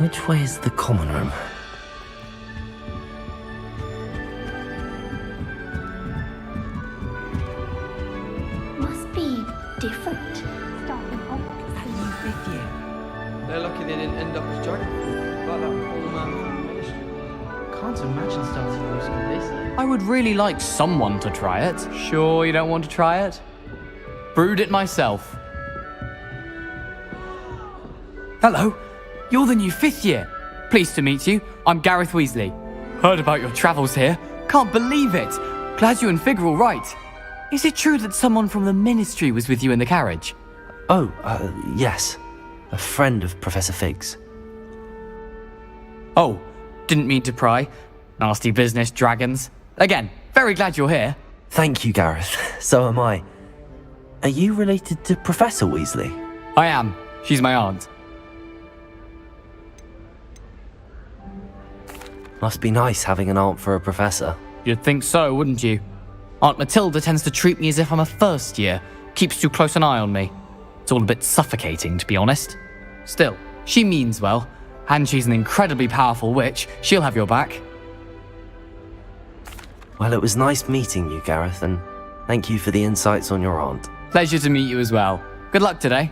Which way is the common room? Must be different. They're lucky they didn't end up as dragon. Like that poor man from the ministry. Can't imagine starting a new school this late. I would really like someone to try it. Sure you don't want to try it? Brewed it myself. Hello, you're the new 5th year. Pleased to meet you. I'm Gareth Weasley. Heard about your travels here. Can't believe it. Glad you and Fig are all right. Is it true that someone from the ministry was with you in the carriage? Oh, yes. A friend of Professor Fig's. Oh, didn't mean to pry. Nasty business, dragons. Again, very glad you're here. Thank you, Gareth. So am I. Are you related to Professor Weasley? I am. She's my aunt. Must be nice having an aunt for a professor. You'd think so, wouldn't you? Aunt Matilda tends to treat me as if I'm a first year. Keeps too close an eye on me. It's all a bit suffocating, to be honest. Still, she means well, and she's an incredibly powerful witch. She'll have your back. Well, it was nice meeting you, Gareth, and thank you for the insights on your aunt. Pleasure to meet you as well. Good luck today.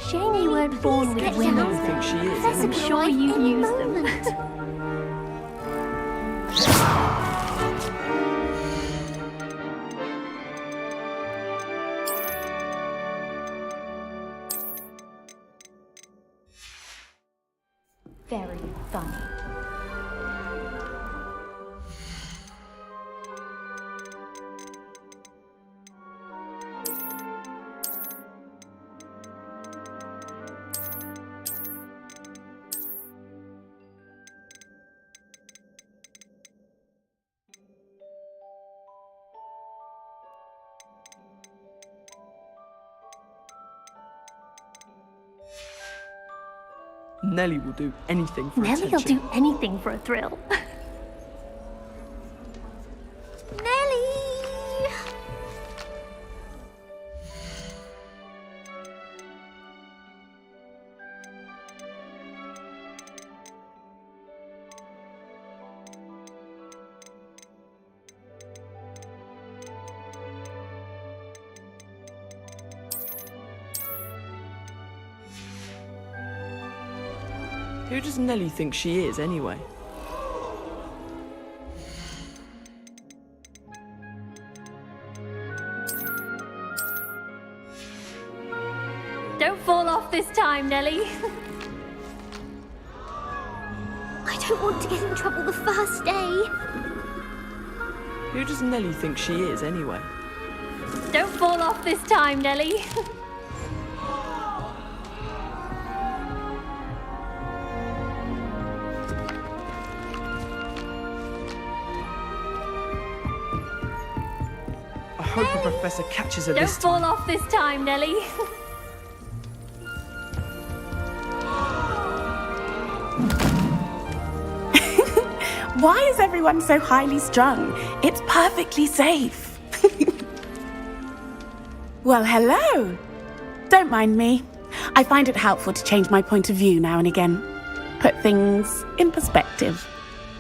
Shame you weren't born with Who do you wings. think she is? I'm sure you've used them. Very funny. Nellie will do anything for Nellie will attention. do anything for a thrill. Nellie! Who does Nellie think she is, anyway? Don't fall off this time, Nellie. I don't want to get in trouble the first day. Who does Nellie think she is, anyway? Don't fall off this time, Nellie. I hope the professor catches her Don't this time. fall off this time, Nellie. Why is everyone so highly strung? It's perfectly safe. Well, hello. Don't mind me. I find it helpful to change my point of view now and again. Put things in perspective.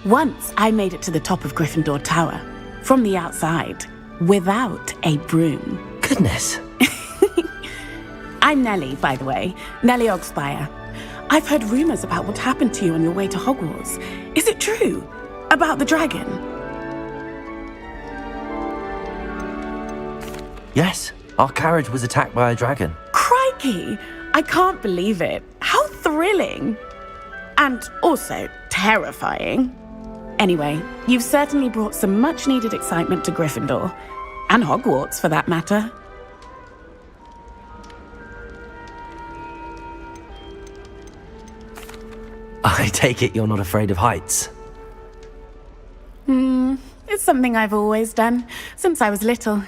Once I made it to the top of Gryffindor Tower, from the outside, without a broom. Goodness. I'm Nellie, by the way. Nellie Ogspire. I've heard rumors about what happened to you on your way to Hogwarts. Is it true? About the dragon? Yes, Our carriage was attacked by a dragon. Crikey! I can't believe it. How thrilling! And also terrifying. Anyway, you've certainly brought some much-needed excitement to Gryffindor. And Hogwarts, for that matter. I take it you're not afraid of heights. It's something I've always done, since I was little.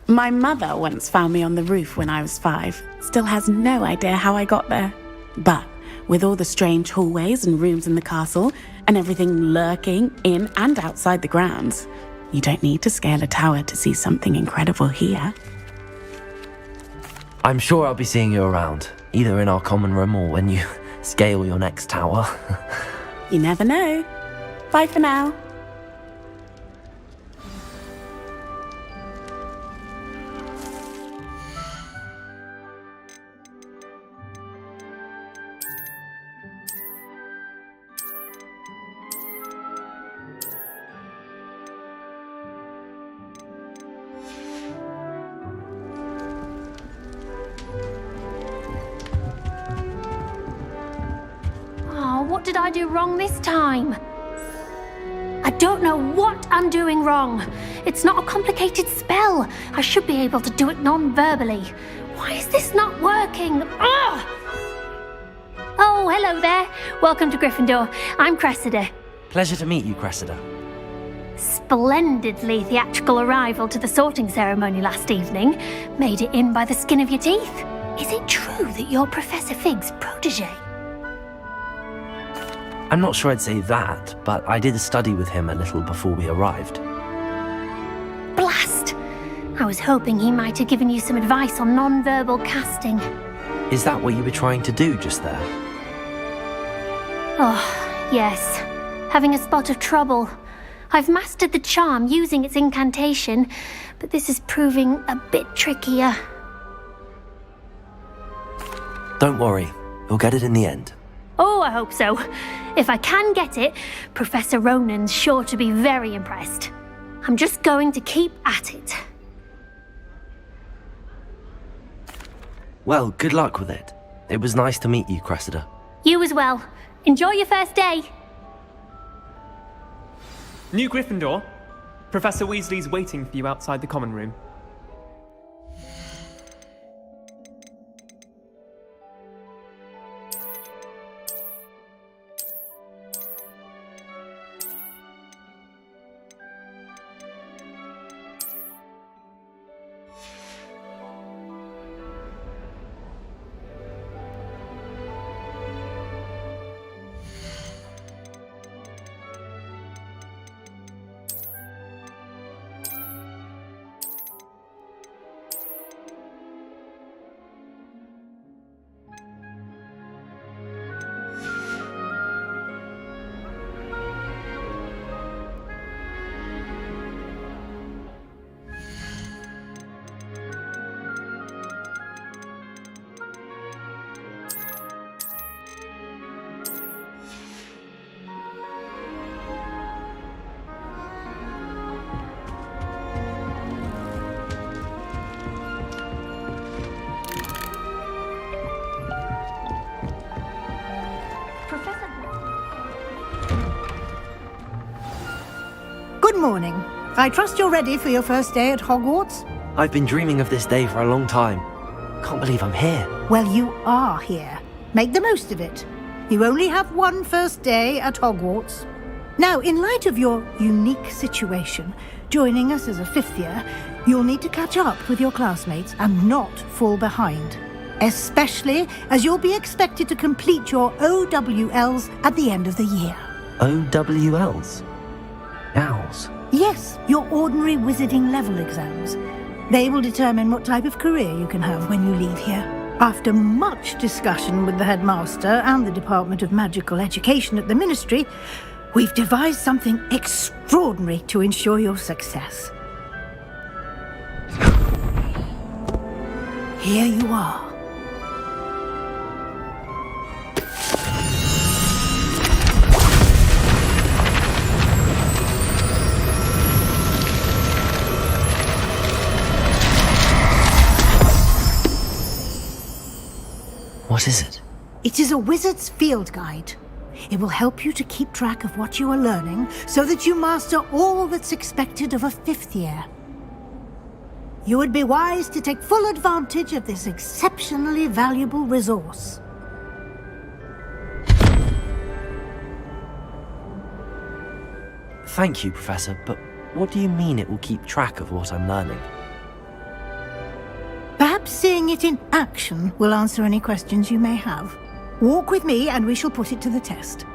My mother once found me on the roof when I was 5. Still has no idea how I got there. But with all the strange hallways and rooms in the castle, and everything lurking in and outside the grounds, you don't need to scale a tower to see something incredible here. I'm sure I'll be seeing you around, either in our common room or when you scale your next tower. You never know. Bye for now. What did I do wrong this time? I don't know what I'm doing wrong. It's not a complicated spell. I should be able to do it non-verbally. Why is this not working? Ugh! Oh, hello there. Welcome to Gryffindor. I'm Cressida. Pleasure to meet you, Cressida. Splendidly theatrical arrival to the sorting ceremony last evening. Made it in by the skin of your teeth. Is it true that you're Professor Fig's protege? I'm not sure I'd say that, but I did study with him a little before we arrived. Blast! I was hoping he might have given you some advice on non-verbal casting. Is that what you were trying to do just there? Oh, yes. Having a spot of trouble. I've mastered the charm using its incantation, but this is proving a bit trickier. Don't worry, you'll get it in the end. Oh, I hope so. If I can get it, Professor Ronan's sure to be very impressed. I'm just going to keep at it. Well, good luck with it. It was nice to meet you, Cressida. You as well. Enjoy your first day. New Gryffindor, Professor Weasley's waiting for you outside the common room. Good morning. I trust you're ready for your first day at Hogwarts? I've been dreaming of this day for a long time. Can't believe I'm here. Well, you are here. Make the most of it. You only have one first day at Hogwarts. Now, in light of your unique situation, joining us as a 5th year, you'll need to catch up with your classmates and not fall behind. Especially as you'll be expected to complete your OWLs at the end of the year. OWLs? Owls? Yes, your ordinary wizarding level exams. They will determine what type of career you can have when you leave here. After much discussion with the headmaster and the Department of Magical Education at the Ministry, we've devised something extraordinary to ensure your success. Here you are. What is it? It is a wizard's field guide. It will help you to keep track of what you are learning so that you master all that's expected of a 5th year. You would be wise to take full advantage of this exceptionally valuable resource. Thank you, Professor, but what do you mean it will keep track of what I'm learning? Perhaps seeing it in action will answer any questions you may have. Walk with me and we shall put it to the test.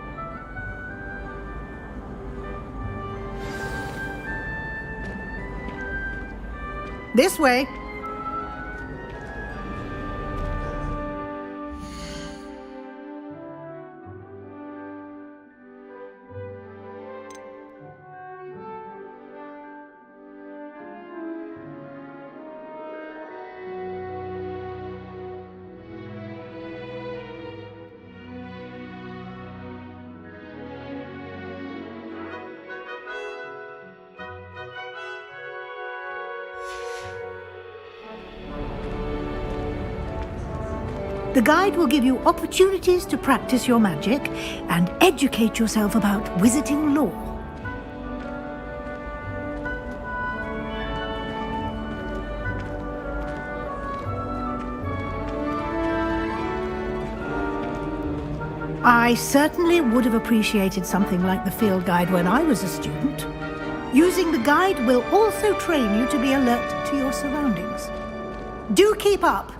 This way. The guide will give you opportunities to practice your magic and educate yourself about wizarding lore. I certainly would have appreciated something like the field guide when I was a student. Using the guide will also train you to be alert to your surroundings. Do keep up!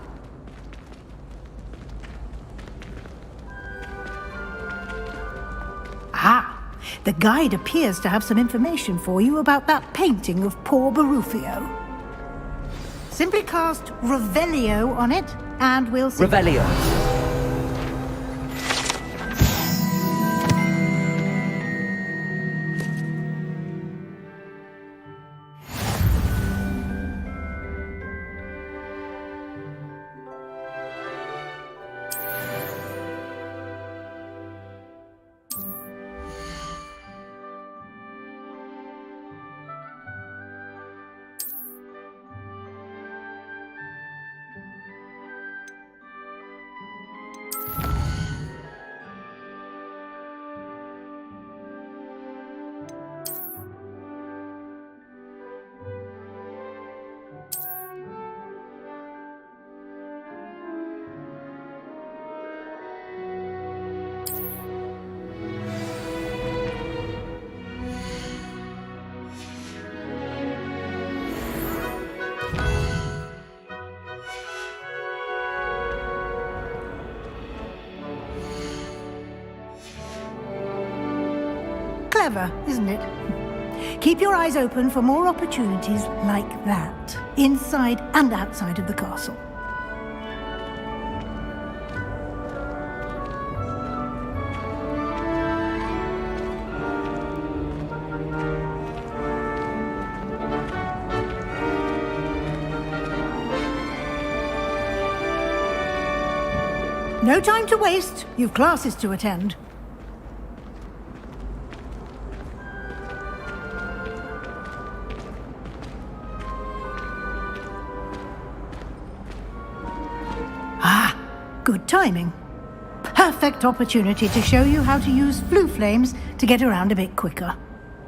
Ah, the guide appears to have some information for you about that painting of poor Barufio. Simply cast Revelio on it, and we'll see. Revelio. Clever, isn't it? Keep your eyes open for more opportunities like that, inside and outside of the castle. No time to waste. You've classes to attend. Good timing. Perfect opportunity to show you how to use flue flames to get around a bit quicker.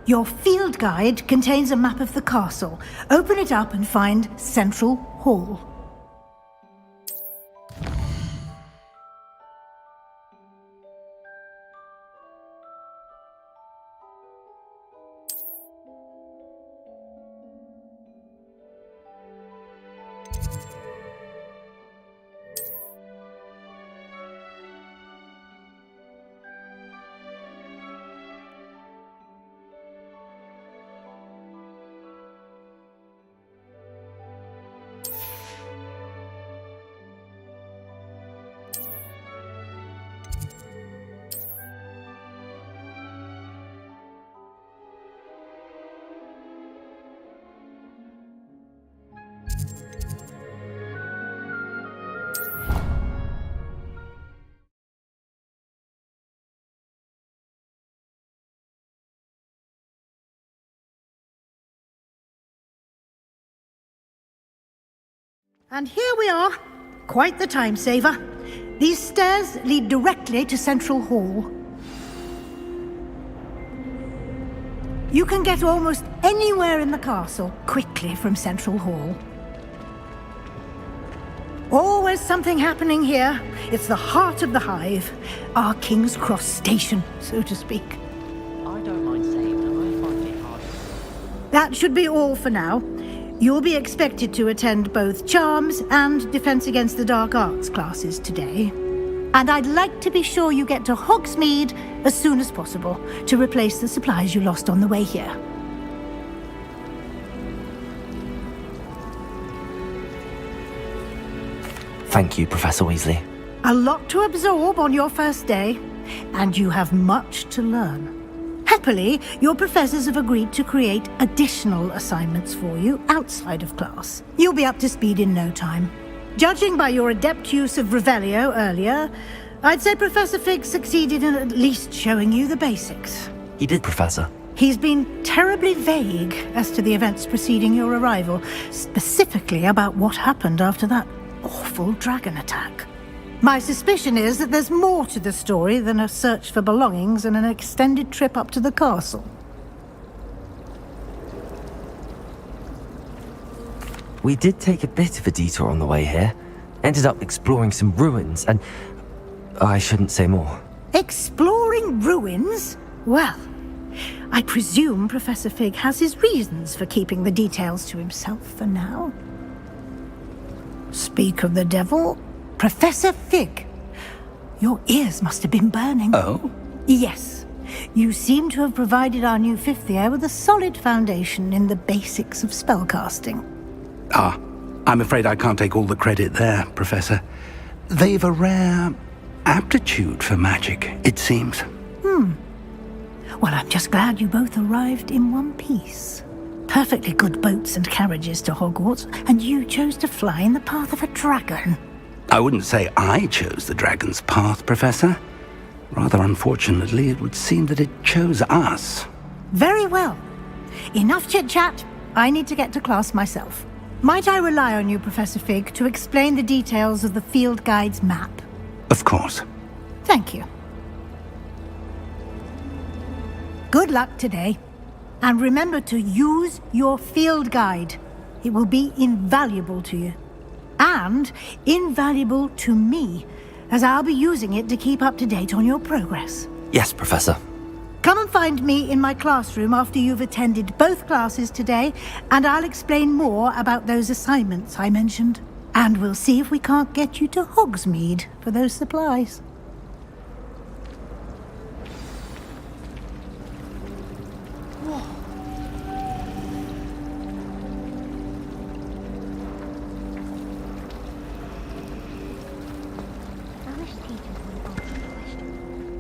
Your field guide contains a map of the castle. Open it up and find Central Hall. And here we are. Quite the time saver. These stairs lead directly to Central Hall. You can get almost anywhere in the castle quickly from Central Hall. Always something happening here. It's the heart of the Hive. Our King's Cross station, so to speak. I don't mind saying that I find it hard. That should be all for now. You'll be expected to attend both Charms and Defense Against the Dark Arts classes today. And I'd like to be sure you get to Hogsmeade as soon as possible to replace the supplies you lost on the way here. Thank you, Professor Weasley. A lot to absorb on your first day, and you have much to learn. Happily, your professors have agreed to create additional assignments for you outside of class. You'll be up to speed in no time. Judging by your adept use of Revelio earlier, I'd say Professor Fig succeeded in at least showing you the basics. He did, Professor. He's been terribly vague as to the events preceding your arrival, specifically about what happened after that awful dragon attack. My suspicion is that there's more to the story than a search for belongings and an extended trip up to the castle. We did take a bit of a detour on the way here. Ended up exploring some ruins and... I shouldn't say more. Exploring ruins? Well, I presume Professor Fig has his reasons for keeping the details to himself for now. Speak of the devil, Professor Fig. Your ears must have been burning. Oh? Yes. You seem to have provided our new fifth year with a solid foundation in the basics of spellcasting. Ah, I'm afraid I can't take all the credit there, Professor. They've a rare aptitude for magic, it seems. Well, I'm just glad you both arrived in one piece. Perfectly good boats and carriages to Hogwarts, and you chose to fly in the path of a dragon. I wouldn't say I chose the dragon's path, Professor. Rather unfortunately, it would seem that it chose us. Very well. Enough chit-chat. I need to get to class myself. Might I rely on you, Professor Fig, to explain the details of the field guide's map? Of course. Thank you. Good luck today. And remember to use your field guide. It will be invaluable to you. And invaluable to me, as I'll be using it to keep up to date on your progress. Yes, Professor. Come and find me in my classroom after you've attended both classes today, and I'll explain more about those assignments I mentioned. And we'll see if we can't get you to Hogsmeade for those supplies.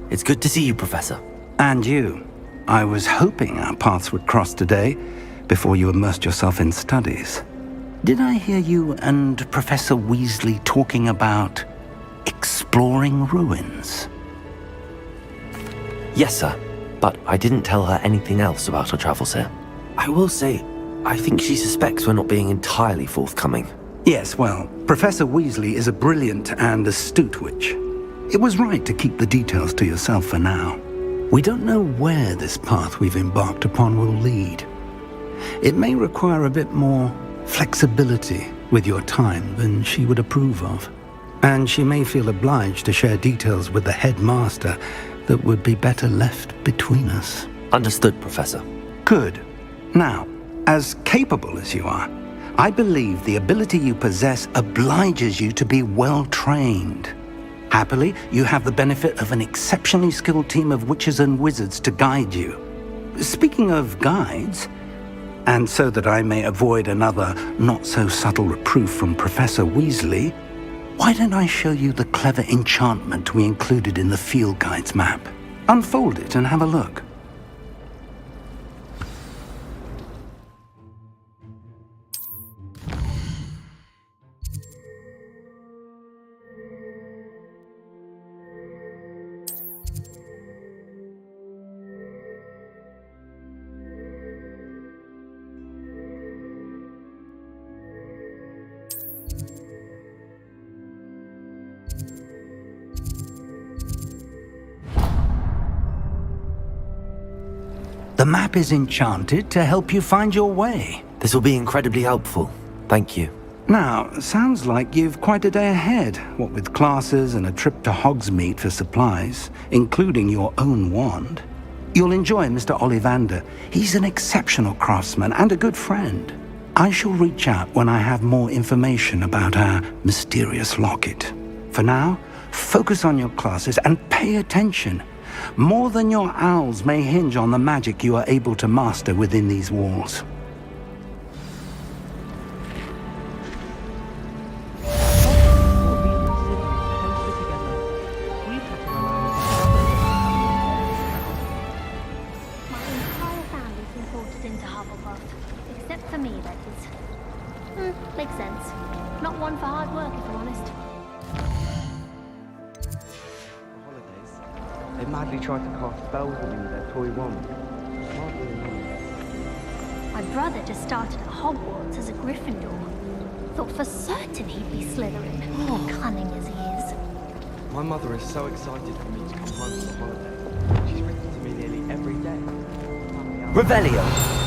It's good to see you, Professor. And you. I was hoping our paths would cross today, before you immersed yourself in studies. Did I hear you and Professor Weasley talking about exploring ruins? Yes, sir. But I didn't tell her anything else about our travels here. I will say, I think she suspects we're not being entirely forthcoming. Yes, well, Professor Weasley is a brilliant and astute witch. It was right to keep the details to yourself for now. We don't know where this path we've embarked upon will lead. It may require a bit more flexibility with your time than she would approve of. And she may feel obliged to share details with the headmaster that would be better left between us. Understood, Professor. Good. Now, as capable as you are, I believe the ability you possess obliges you to be well trained. Happily, you have the benefit of an exceptionally skilled team of witches and wizards to guide you. Speaking of guides, and so that I may avoid another not-so-subtle reproof from Professor Weasley, why don't I show you the clever enchantment we included in the field guide's map? Unfold it and have a look. The map is enchanted to help you find your way. This will be incredibly helpful. Thank you. Now, sounds like you've quite a day ahead, what with classes and a trip to Hogsmeade for supplies, including your own wand. You'll enjoy Mr. Ollivander. He's an exceptional craftsman and a good friend. I shall reach out when I have more information about our mysterious locket. For now, focus on your classes and pay attention. More than your owls may hinge on the magic you are able to master within these walls. My entire family's been ported into Hufflepuff. Except for me, that is. Makes sense. Not one for hard work, if I'm honest. For holidays, they madly tried to cast spells on me with their toy wand. My brother just started at Hogwarts as a Gryffindor. Thought for certain he'd be Slytherin, cunning as he is. My mother is so excited for me to come home for the holiday. She's written to me nearly every day. Revelio!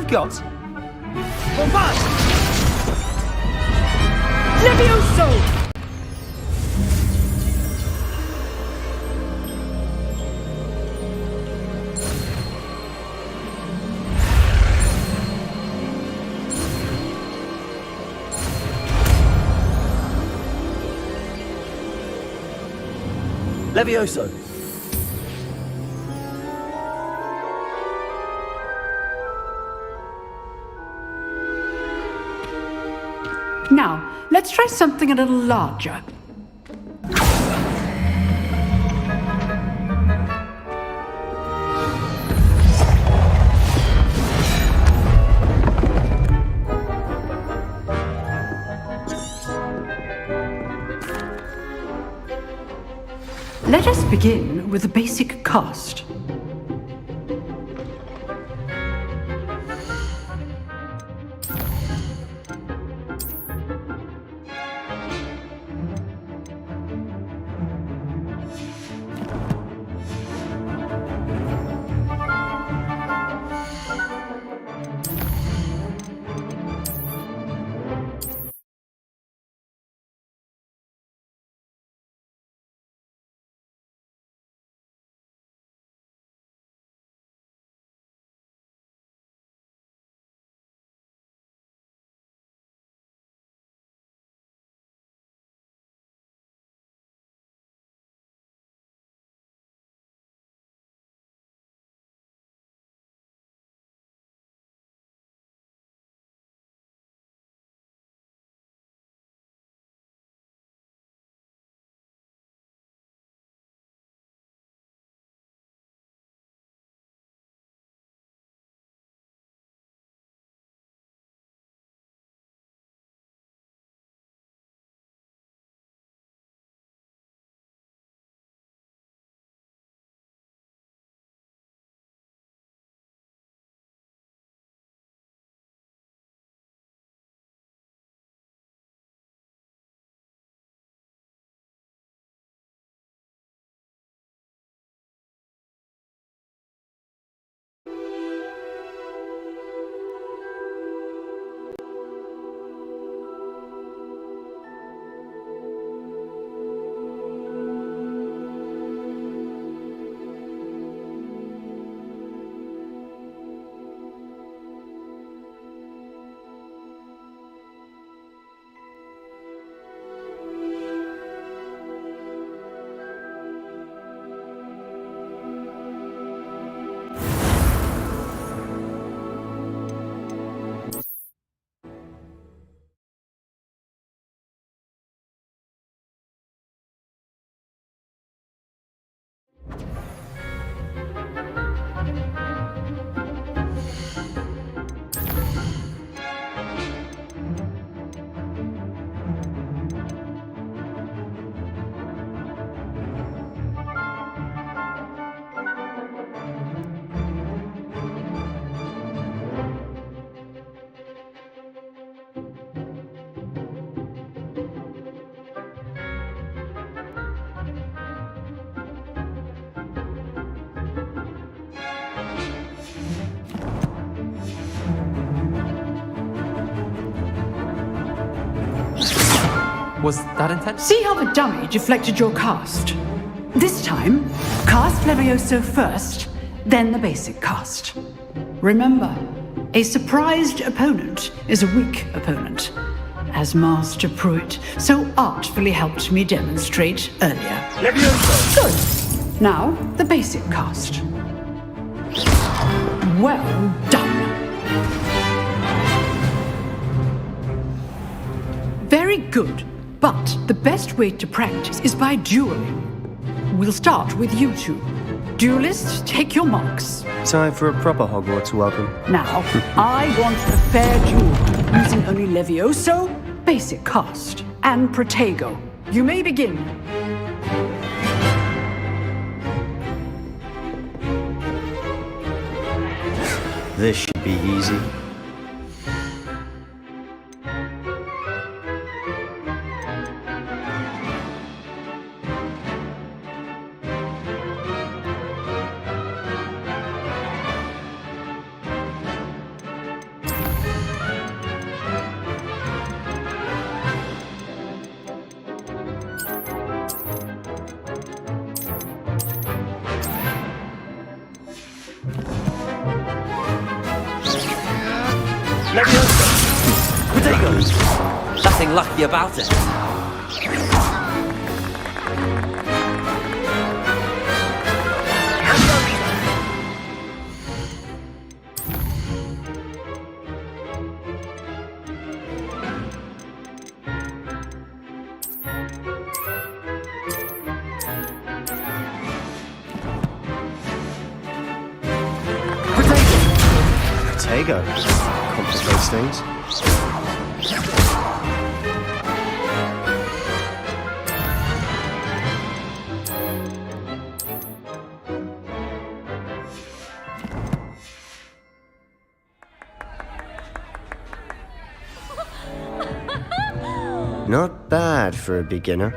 you've got. Bombard! Levioso! Levioso! Now, let's try something a little larger. Let us begin with the basic cast. Was that intense? See how the dummy deflected your cast? This time, cast Levioso first, then the basic cast. Remember, a surprised opponent is a weak opponent, as Master Pruitt so artfully helped me demonstrate earlier. Levioso! Good. Now, the basic cast. Well done. Very good. But the best way to practice is by dueling. We'll start with you two. Duelists, take your marks. Time for a proper Hogwarts welcome. Now, I want a fair duel, using only Levioso, basic cast, and Protego. You may begin. This should be easy. Potato! Nothing lucky about it. Potato. Complicates things. Not bad for a beginner.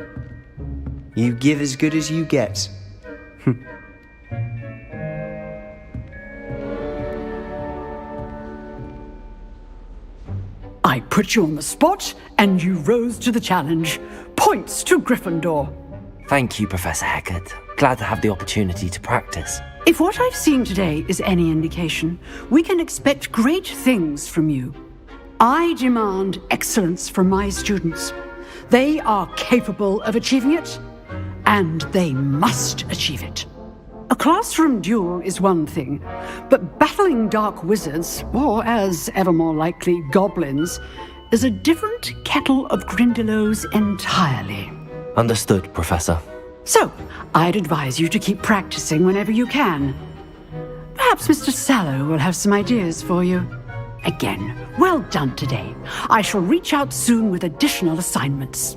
You give as good as you get. I put you on the spot, and you rose to the challenge. Points to Gryffindor. Thank you, Professor Hecat. Glad to have the opportunity to practice. If what I've seen today is any indication, we can expect great things from you. I demand excellence from my students. They are capable of achieving it, and they must achieve it. A classroom duel is one thing, but battling dark wizards, or as ever more likely, goblins, is a different kettle of Grindylows entirely. Understood, Professor. So, I'd advise you to keep practicing whenever you can. Perhaps Mr. Sallow will have some ideas for you. Again, well done today. I shall reach out soon with additional assignments.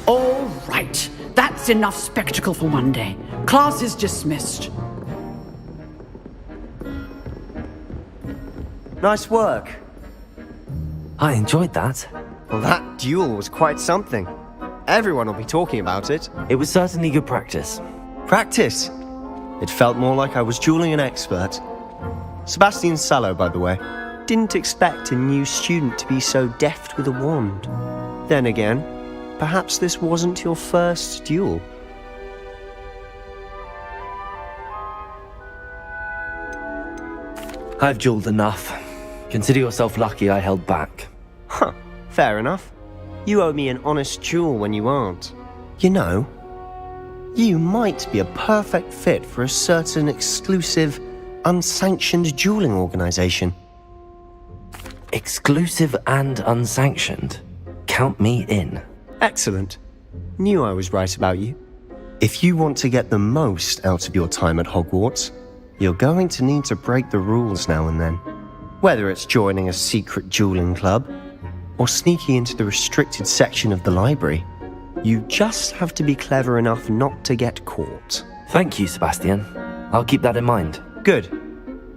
All right. That's enough spectacle for one day. Class is dismissed. Nice work. I enjoyed that. Well, that duel was quite something. Everyone will be talking about it. It was certainly good practice. Practice? It felt more like I was dueling an expert. Sebastian Sallow, by the way, didn't expect a new student to be so deft with a wand. Then again, perhaps this wasn't your first duel. I've dueled enough. Consider yourself lucky I held back. Huh, fair enough. You owe me an honest duel when you aren't. You know, you might be a perfect fit for a certain exclusive, unsanctioned dueling organization. Exclusive and unsanctioned? Count me in. Excellent. Knew I was right about you. If you want to get the most out of your time at Hogwarts, you're going to need to break the rules now and then. Whether it's joining a secret dueling club, or sneaking into the restricted section of the library, you just have to be clever enough not to get caught. Thank you, Sebastian. I'll keep that in mind. Good.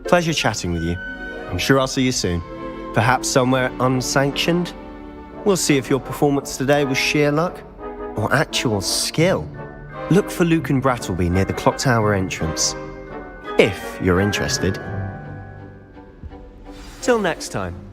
Pleasure chatting with you. I'm sure I'll see you soon. Perhaps somewhere unsanctioned? We'll see if your performance today was sheer luck or actual skill. Look for Luke and Brattleby near the clock tower entrance, if you're interested. Till next time.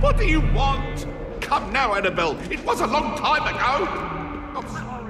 What do you want? Come now, Annabelle. It was a long time ago. I'm sorry.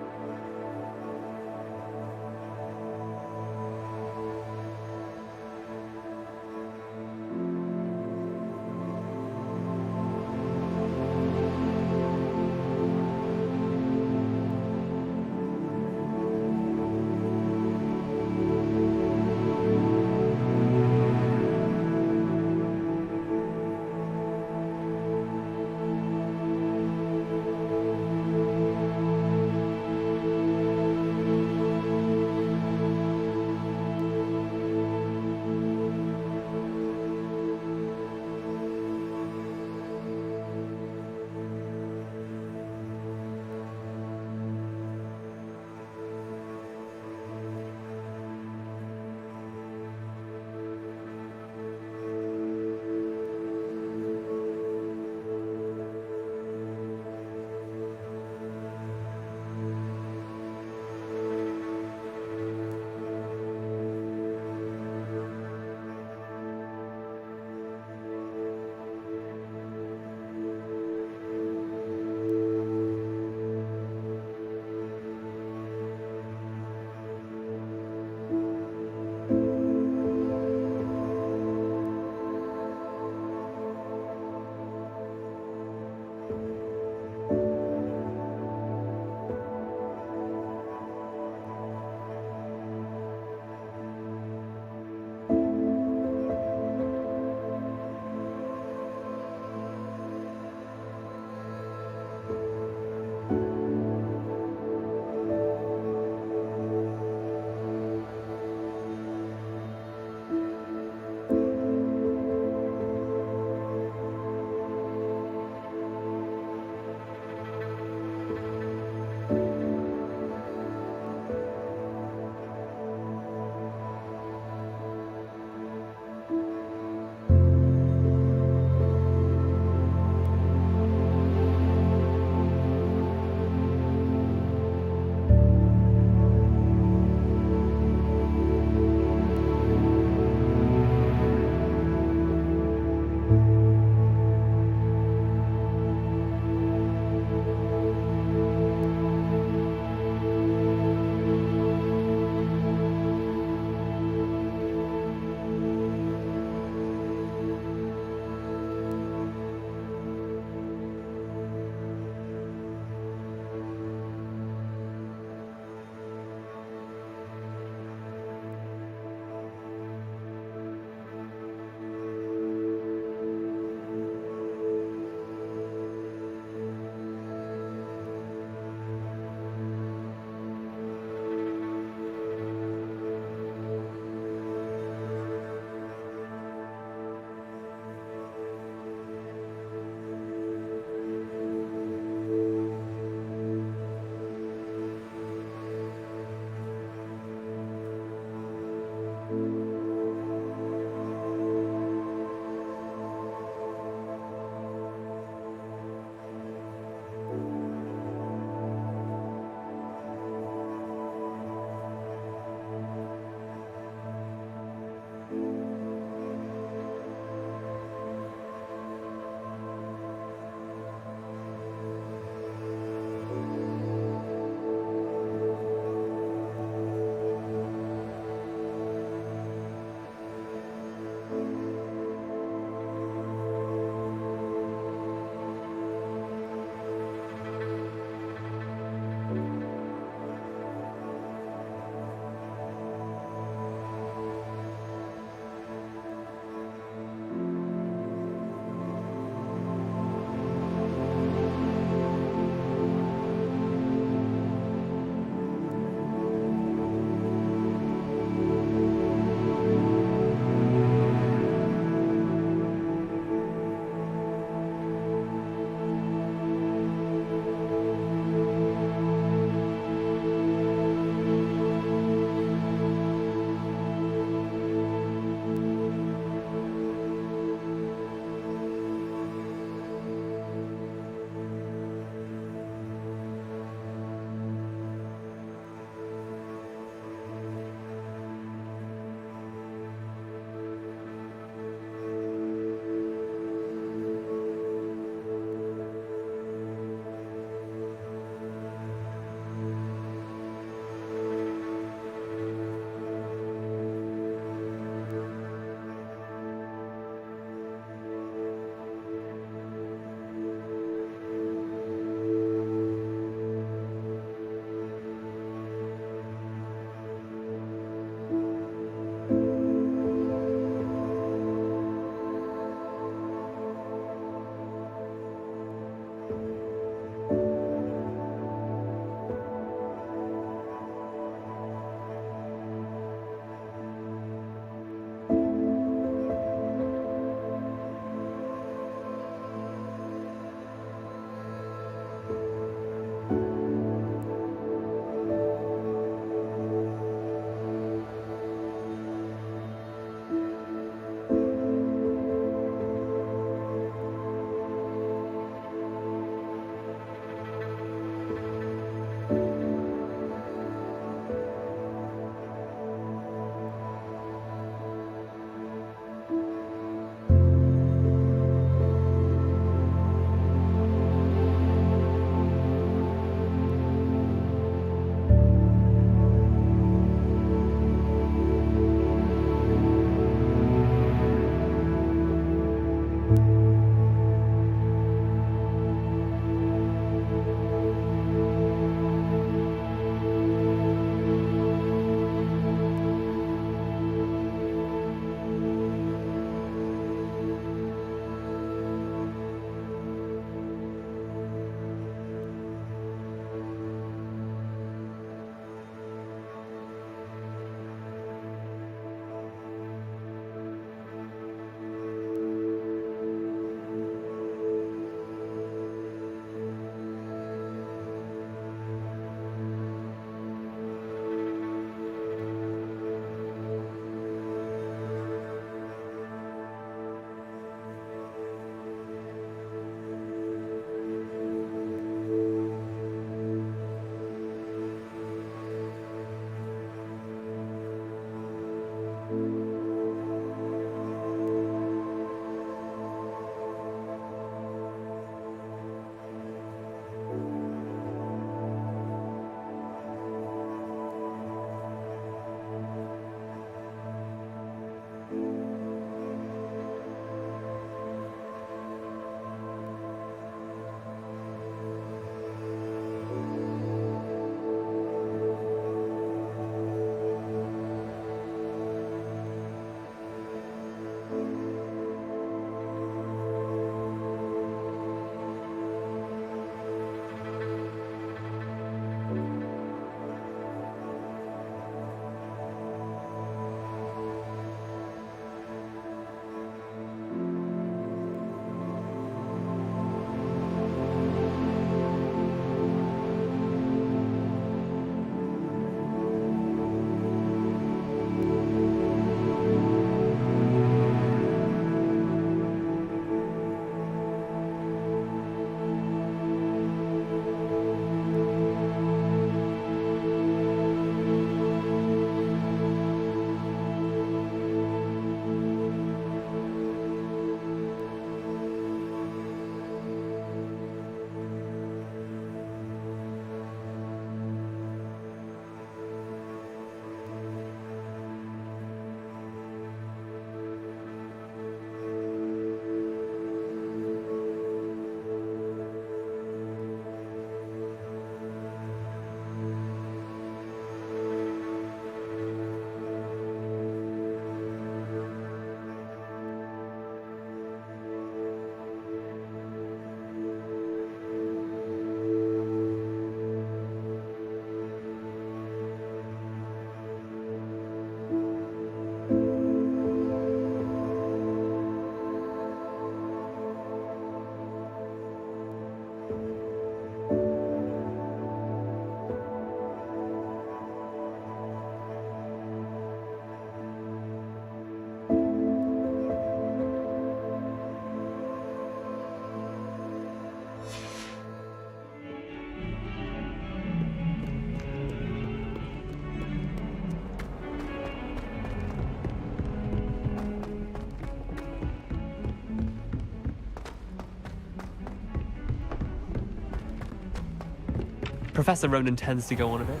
Professor Ronan tends to go on a bit.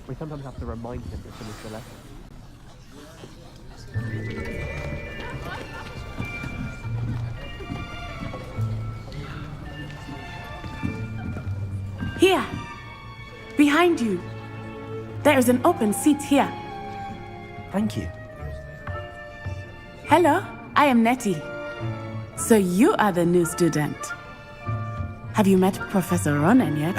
We sometimes have to remind him to finish the lesson. Here, behind you. There is an open seat here. Thank you. Hello, I am Nettie. So you are the new student. Have you met Professor Ronan yet?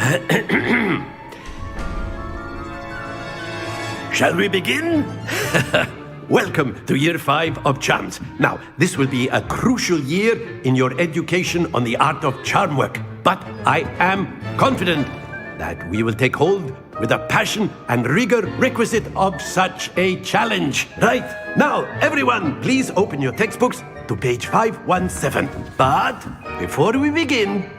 Shall we begin? Welcome to Year 5 of Charms. Now, this will be a crucial year in your education on the art of charm work. But I am confident that we will take hold with the passion and rigor requisite of such a challenge. Right, now, everyone, please open your textbooks to page 517. But before we begin,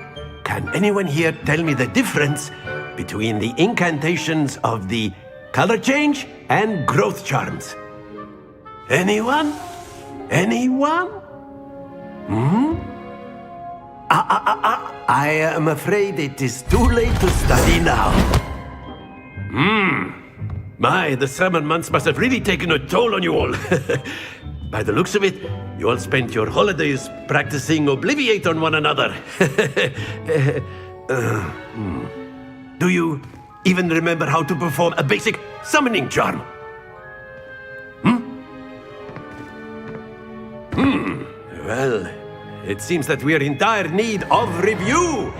can anyone here tell me the difference between the incantations of the color change and growth charms? Anyone? Anyone? I am afraid it is too late to study now. My, the summer months must have really taken a toll on you all. By the looks of it, you all spent your holidays practicing Obliviate on one another. Do you even remember how to perform a basic summoning charm? Well, it seems that we are in dire need of review.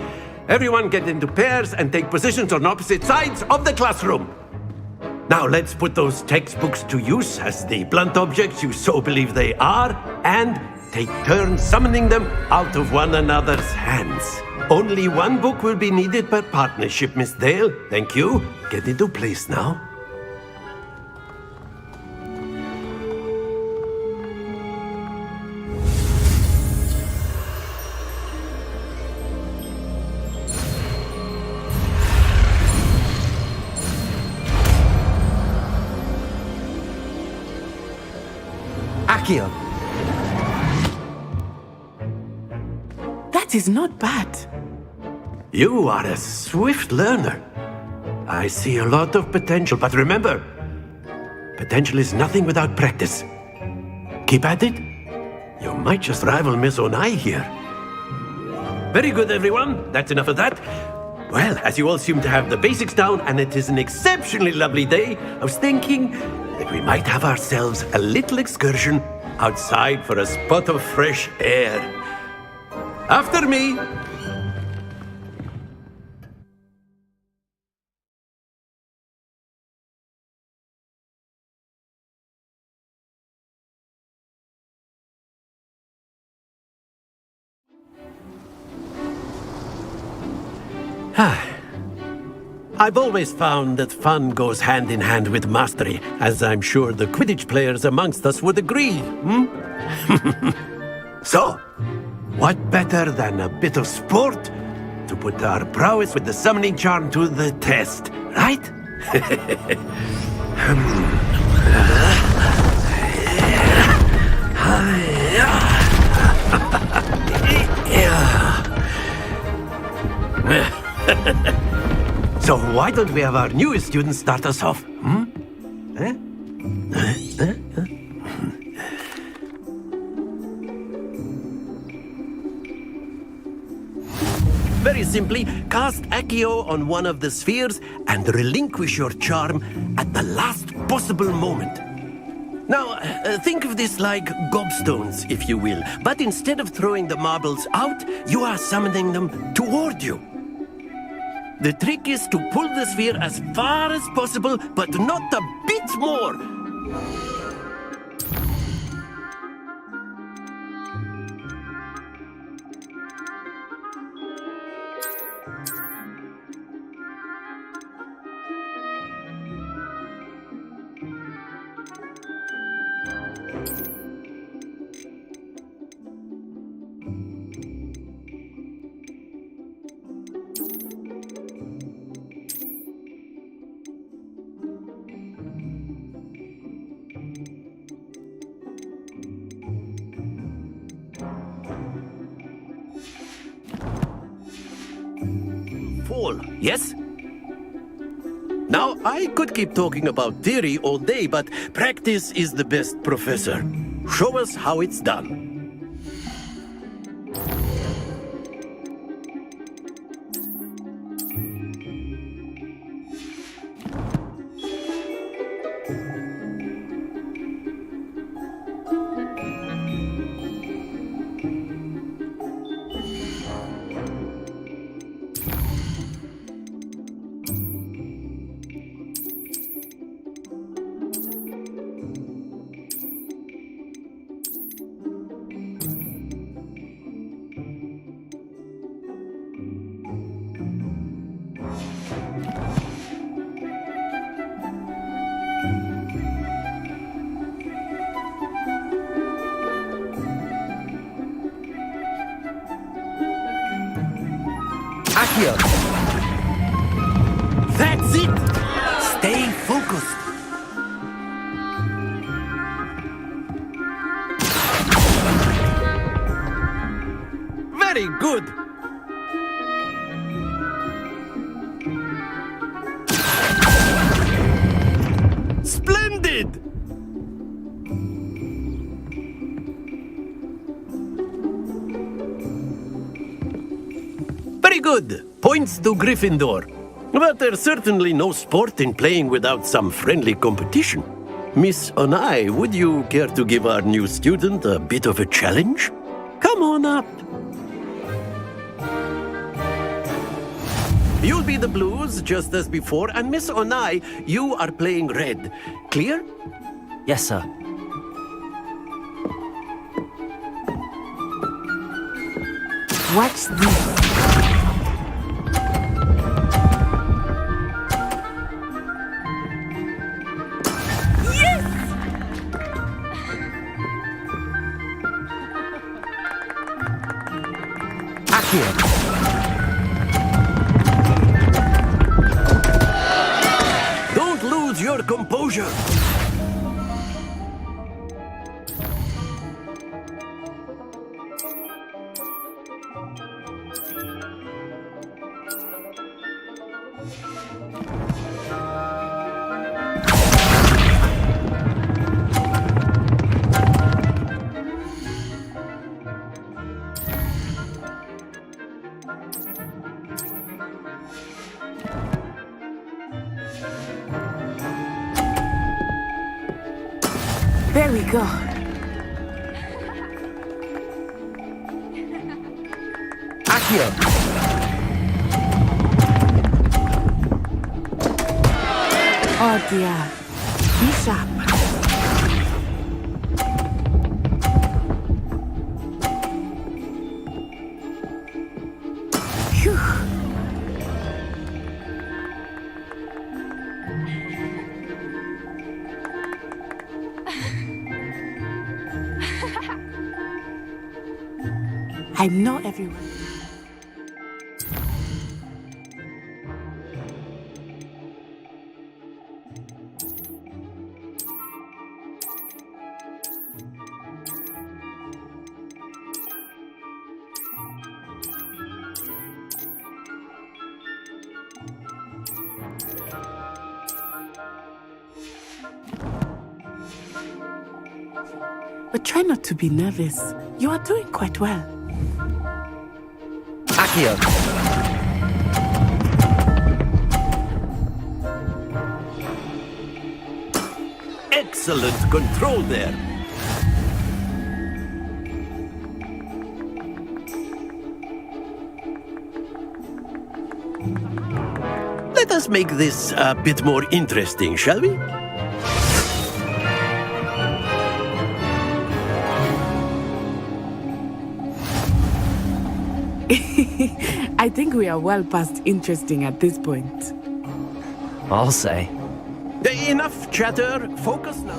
Everyone get into pairs and take positions on opposite sides of the classroom. Now let's put those textbooks to use as the blunt objects you so believe they are, and take turns summoning them out of one another's hands. Only one book will be needed per partnership, Miss Dale. Thank you. Get into place now. Akio. That is not bad. You are a swift learner. I see a lot of potential, but remember, potential is nothing without practice. Keep at it. You might just rival Miss Onai here. Very good, everyone. That's enough of that. Well, as you all seem to have the basics down, and it is an exceptionally lovely day, I was thinking that we might have ourselves a little excursion outside for a spot of fresh air. After me. I've always found that fun goes hand in hand with mastery, as I'm sure the Quidditch players amongst us would agree. So, what better than a bit of sport to put our prowess with the summoning charm to the test, right? So why don't we have our newest student start us off? Very simply, cast Accio on one of the spheres and relinquish your charm at the last possible moment. Now, think of this like gobstones, if you will, but instead of throwing the marbles out, you are summoning them toward you. The trick is to pull the sphere as far as possible, but not a bit more. Fall, yes? Now, I could keep talking about theory all day, but practice is the best professor. Show us how it's done. Accio! That's it! Stay focused. Very good! Splendid! Very good. Points to Gryffindor. But there's certainly no sport in playing without some friendly competition. Miss Onai, would you care to give our new student a bit of a challenge? Come on up. You'll be the blues, just as before, and Miss Onai, you are playing red. Clear? Yes, sir. What's this? Don't lose your composure. There we go. Accio! Oh dear. Be sharp. Phew. I know everyone. But try not to be nervous. You are doing quite well. Accio! Excellent control there. Let us make this a bit more interesting, shall we? I think we are well past interesting at this point. I'll say. Enough chatter. Focus now.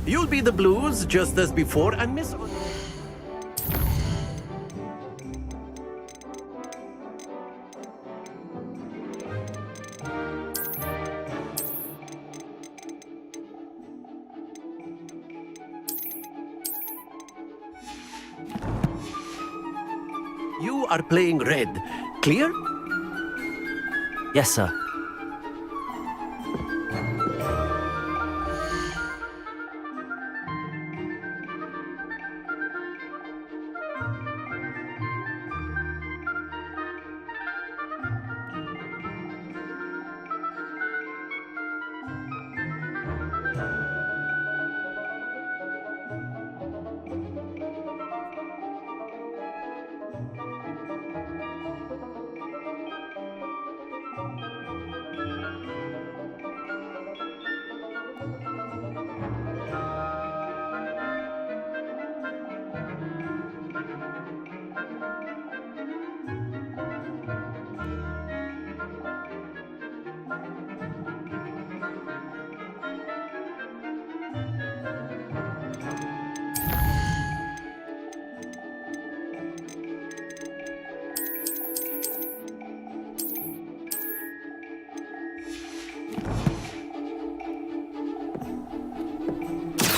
You'll be the blues just as before, and Miss... You are playing red. Clear? Yes, sir.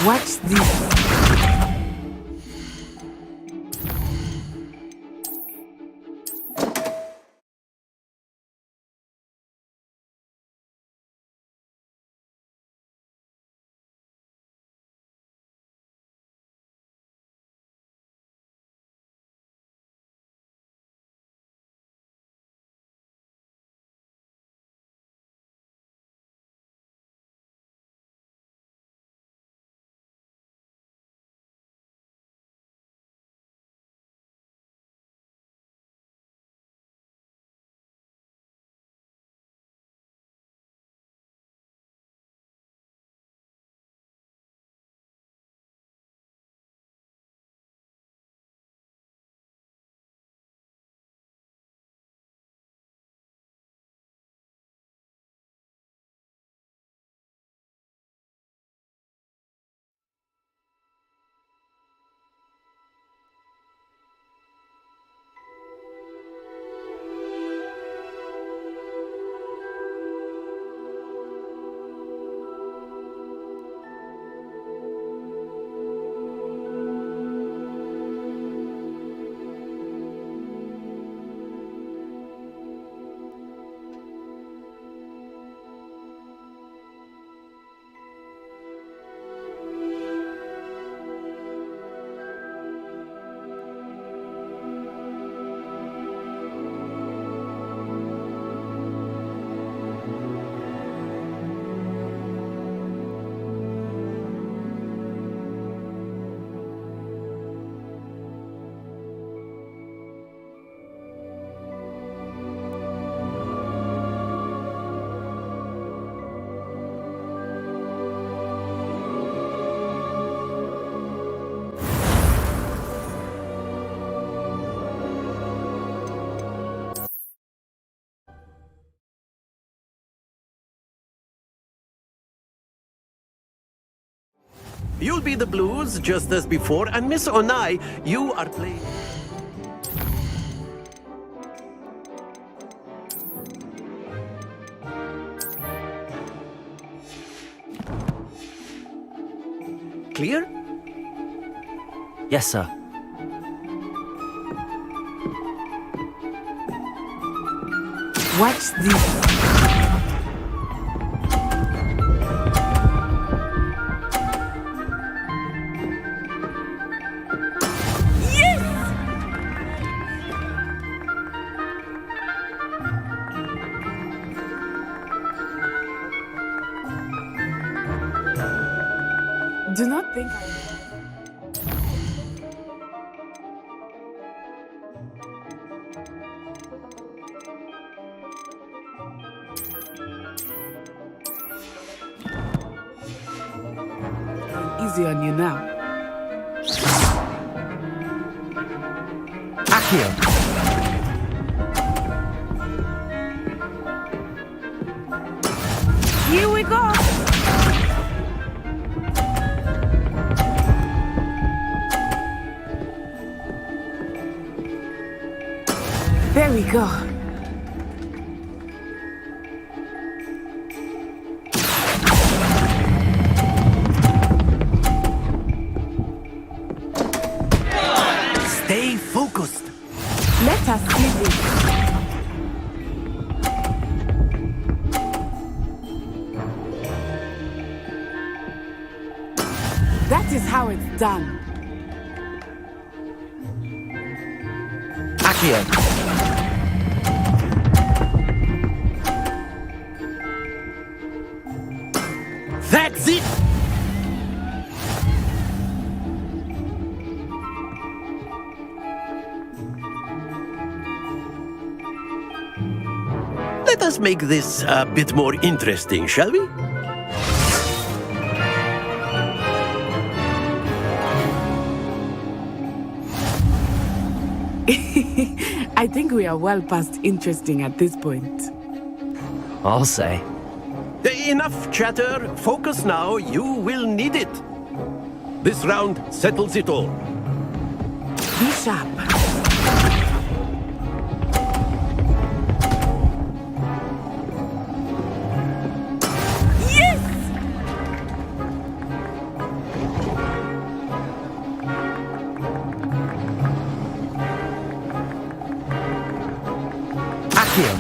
What's this? You'll be the blues just as before, and Miss Onai, you are playing... Clear? Yes, sir. What's this? Do not think I'm easy on you now. Accio! Here we go. we go. Stay focused. Let us see this. That is how it's done. Accio. That's it! Let us make this a bit more interesting, shall we? I think we are well past interesting at this point. I'll say. Enough chatter. Focus now. You will need it. This round settles it all. Be sharp. Yes! Accio.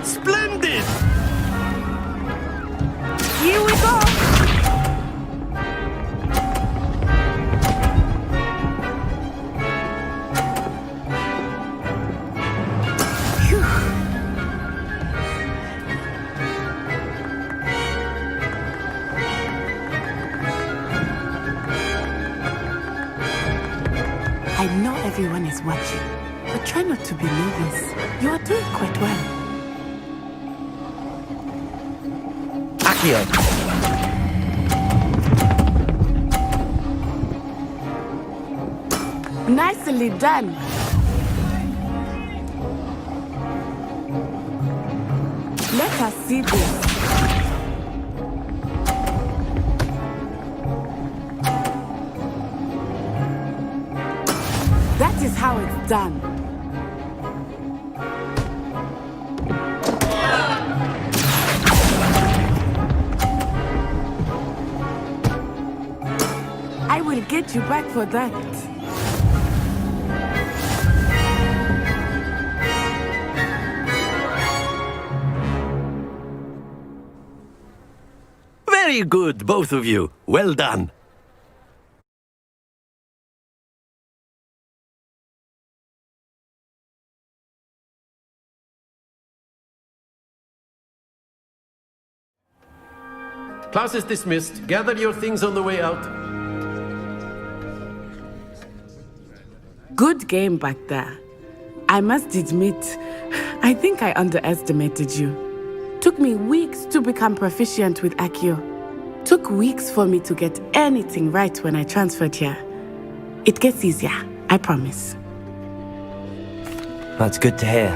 Splendid! Here we go! Phew. I know everyone is watching, but try not to be nervous. You are doing quite well. Accio. Nicely done. Let us see this. That is how it's done. I will get you back for that. Very good, both of you. Well done. Class is dismissed. Gather your things on the way out. Good game back there. I must admit, I think I underestimated you. Took me weeks to become proficient with Accio. Took weeks for me to get anything right when I transferred here. It gets easier, I promise. That's good to hear.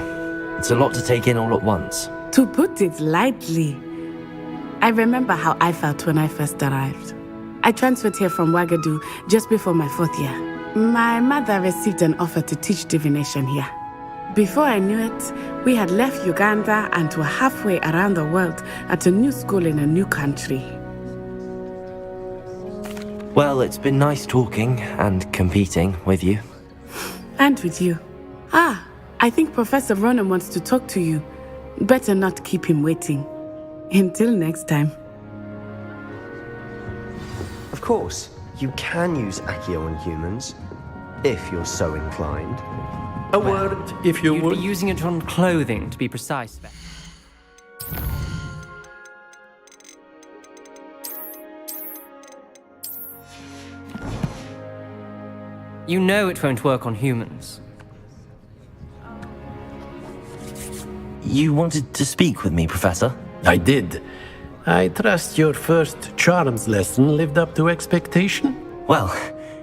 It's a lot to take in all at once. To put it lightly, I remember how I felt when I first arrived. I transferred here from Ouagadougou just before my 4th year. My mother received an offer to teach divination here. Before I knew it, we had left Uganda and were halfway around the world at a new school in a new country. Well, it's been nice talking and competing with you. And with you. Ah, I think Professor Ronan wants to talk to you. Better not keep him waiting. Until next time. Of course, you can use Accio on humans, if you're so inclined. A word, if you You'd would. be using it on clothing, to be precise. You know it won't work on humans. You wanted to speak with me, Professor? I did. I trust your first charms lesson lived up to expectation? Well,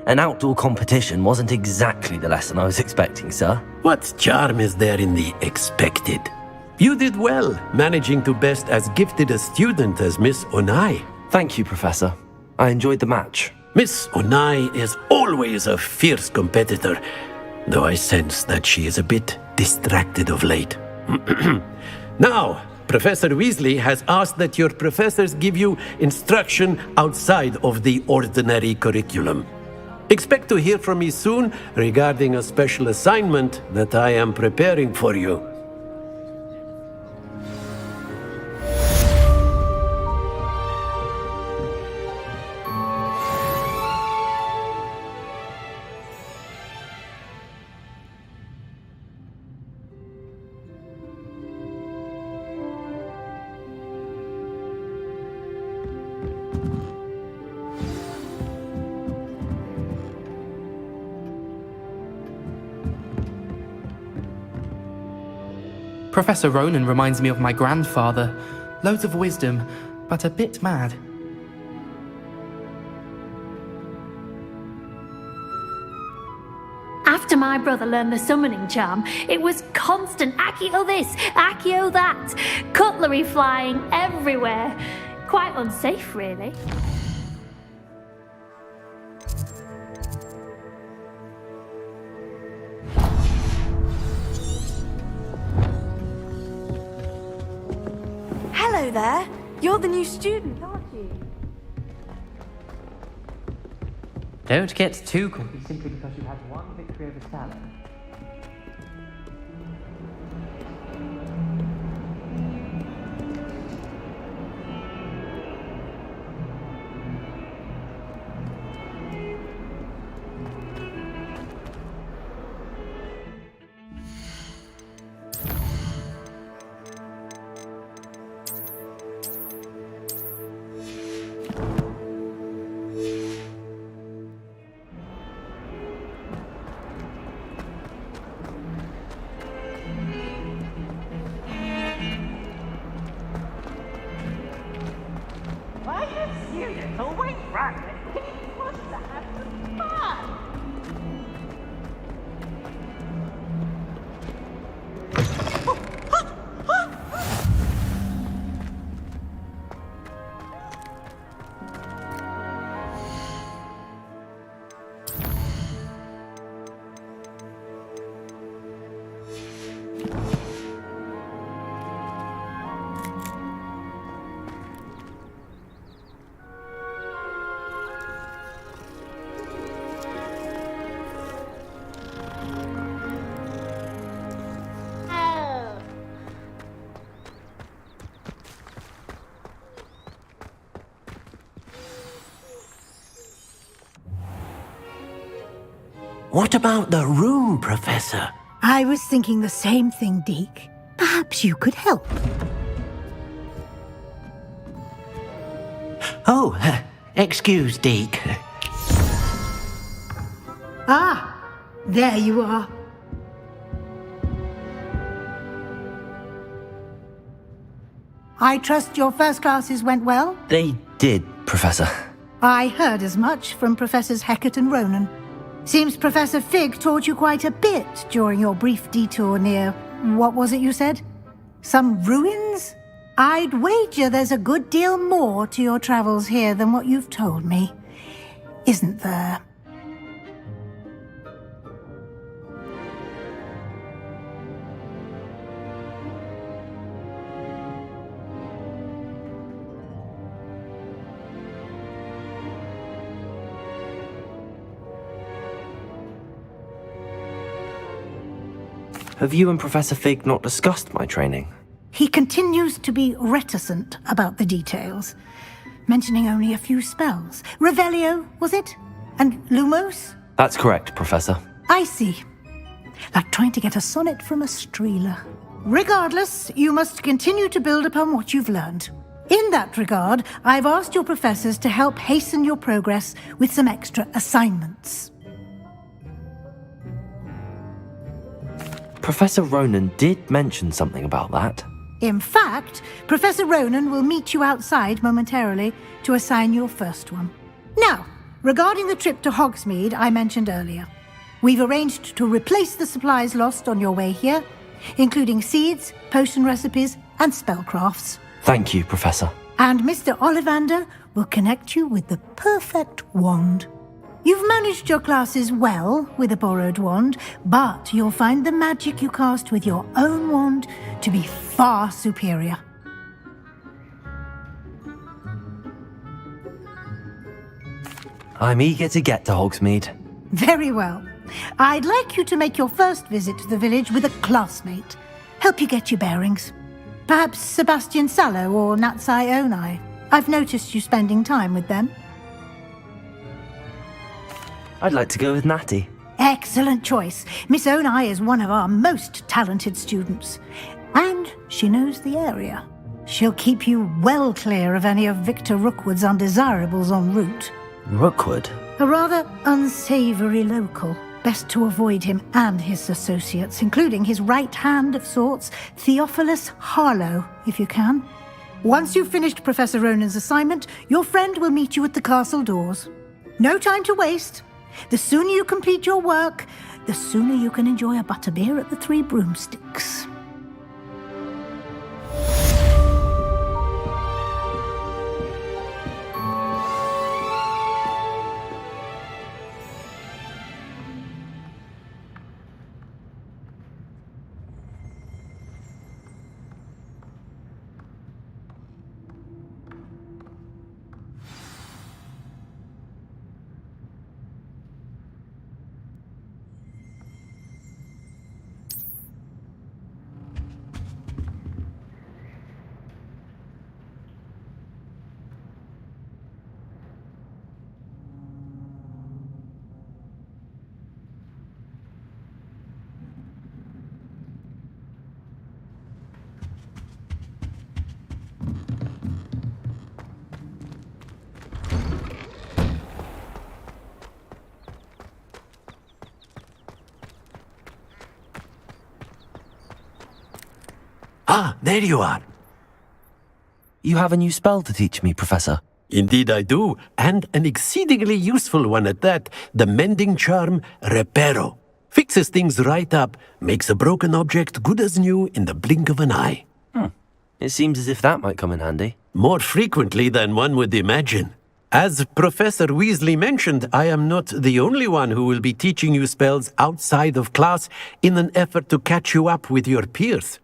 an outdoor competition wasn't exactly the lesson I was expecting, sir. What charm is there in the expected? You did well, managing to best as gifted a student as Miss Onai. Thank you, Professor. I enjoyed the match. Miss Onai is always a fierce competitor, though I sense that she is a bit distracted of late. Now, Professor Weasley has asked that your professors give you instruction outside of the ordinary curriculum. Expect to hear from me soon regarding a special assignment that I am preparing for you. Professor Ronan reminds me of my grandfather. Loads of wisdom, but a bit mad. After my brother learned the summoning charm, it was constant Accio this, Accio that. Cutlery flying everywhere. Quite unsafe, really. Hello there. You're the new student, aren't you? Don't get too cocky simply because you had one victory over Talon. What about the room, Professor? I was thinking the same thing, Deke. Perhaps you could help. Oh, excuse, Deke. Ah, there you are. I trust your first classes went well? They did, Professor. I heard as much from Professors Hecat and Ronan. Seems Professor Fig taught you quite a bit during your brief detour near... what was it you said? Some ruins? I'd wager there's a good deal more to your travels here than what you've told me. Isn't there? Have you and Professor Fig not discussed my training? He continues to be reticent about the details, mentioning only a few spells. Revelio, was it? And Lumos? That's correct, Professor. I see. Like trying to get a sonnet from a streeler. Regardless, you must continue to build upon what you've learned. In that regard, I've asked your professors to help hasten your progress with some extra assignments. Professor Ronan did mention something about that. In fact, Professor Ronan will meet you outside momentarily to assign your first one. Now, regarding the trip to Hogsmeade I mentioned earlier, we've arranged to replace the supplies lost on your way here, including seeds, potion recipes, and spellcrafts. Thank you, Professor. And Mr. Ollivander will connect you with the perfect wand. You've managed your classes well with a borrowed wand, but you'll find the magic you cast with your own wand to be far superior. I'm eager to get to Hogsmeade. Very well. I'd like you to make your first visit to the village with a classmate. Help you get your bearings. Perhaps Sebastian Sallow or Natsai Onai. I've noticed you spending time with them. I'd like to go with Natty. Excellent choice. Miss Onai is one of our most talented students. And she knows the area. She'll keep you well clear of any of Victor Rookwood's undesirables en route. Rookwood? A rather unsavory local. Best to avoid him and his associates, including his right hand of sorts, Theophilus Harlow, if you can. Once you've finished Professor Ronan's assignment, your friend will meet you at the castle doors. No time to waste. The sooner you complete your work, the sooner you can enjoy a butterbeer at the Three Broomsticks. Ah, there you are. You have a new spell to teach me, Professor. Indeed I do, and an exceedingly useful one at that. The mending charm, Reparo. Fixes things right up, makes a broken object good as new in the blink of an eye. It seems as if that might come in handy. More frequently than one would imagine. As Professor Weasley mentioned, I am not the only one who will be teaching you spells outside of class in an effort to catch you up with your peers.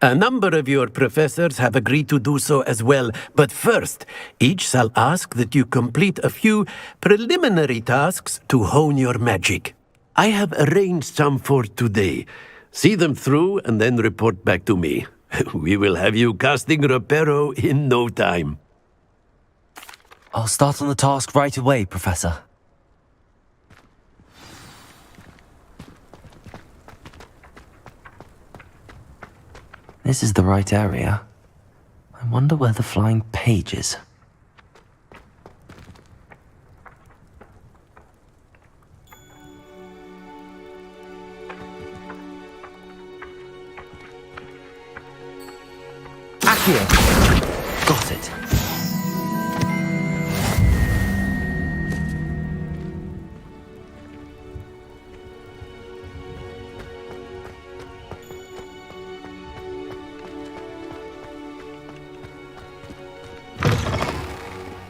A number of your professors have agreed to do so as well, but first, each shall ask that you complete a few preliminary tasks to hone your magic. I have arranged some for today. See them through and then report back to me. We will have you casting Reparo in no time. I'll start on the task right away, Professor. This is the right area. I wonder where the flying page is. Accio! Got it.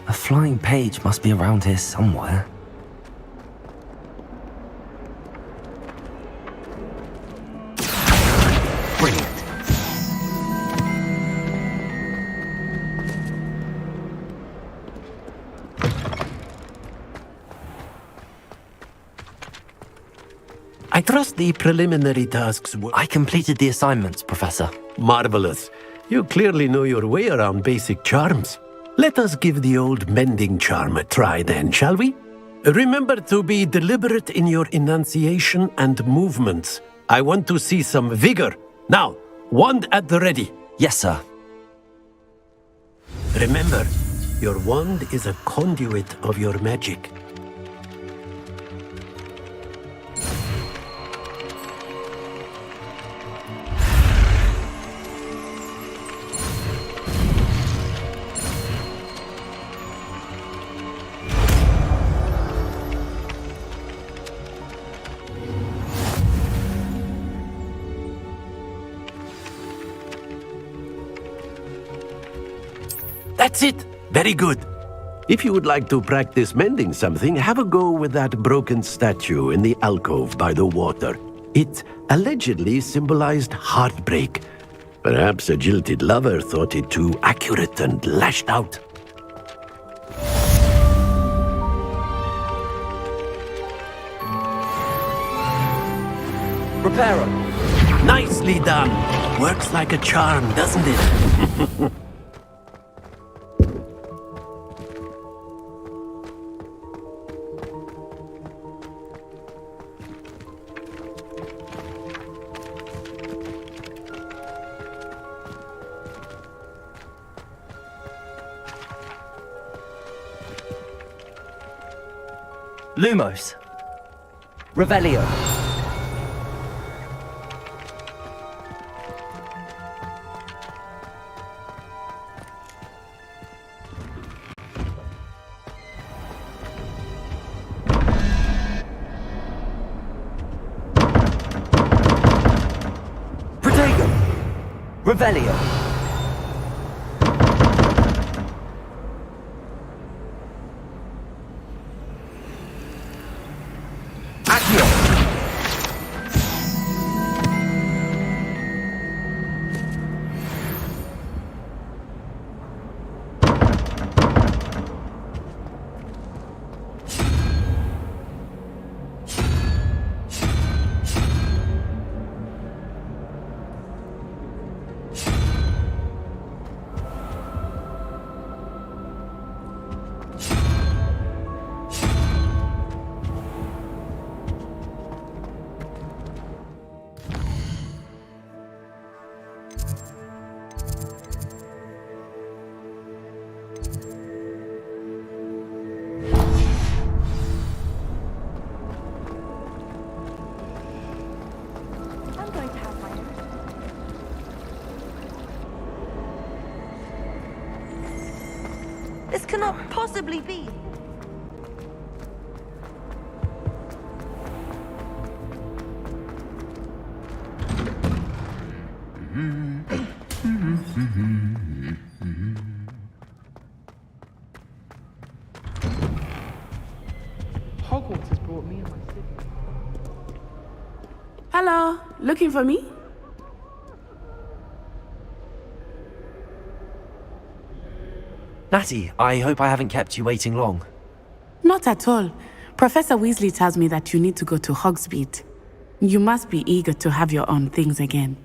A flying page must be around here somewhere. Brilliant. I trust the preliminary tasks were... I completed the assignments, Professor. Marvelous. You clearly know your way around basic charms. Let us give the old mending charm a try then, shall we? Remember to be deliberate in your enunciation and movements. I want to see some vigor. Now, wand at the ready. Yes, sir. Remember, your wand is a conduit of your magic. That's it. Very good. If you would like to practice mending something, have a go with that broken statue in the alcove by the water. It allegedly symbolized heartbreak. Perhaps a jilted lover thought it too accurate and lashed out. Reparo. Nicely done. Works like a charm, doesn't it? Lumos. Revelio. Protego. Revelio. This cannot possibly be. Hogwarts has brought me and my city. Hello, looking for me? Natty, I hope I haven't kept you waiting long. Not at all. Professor Weasley tells me that you need to go to Hogsmeade. You must be eager to have your own things again.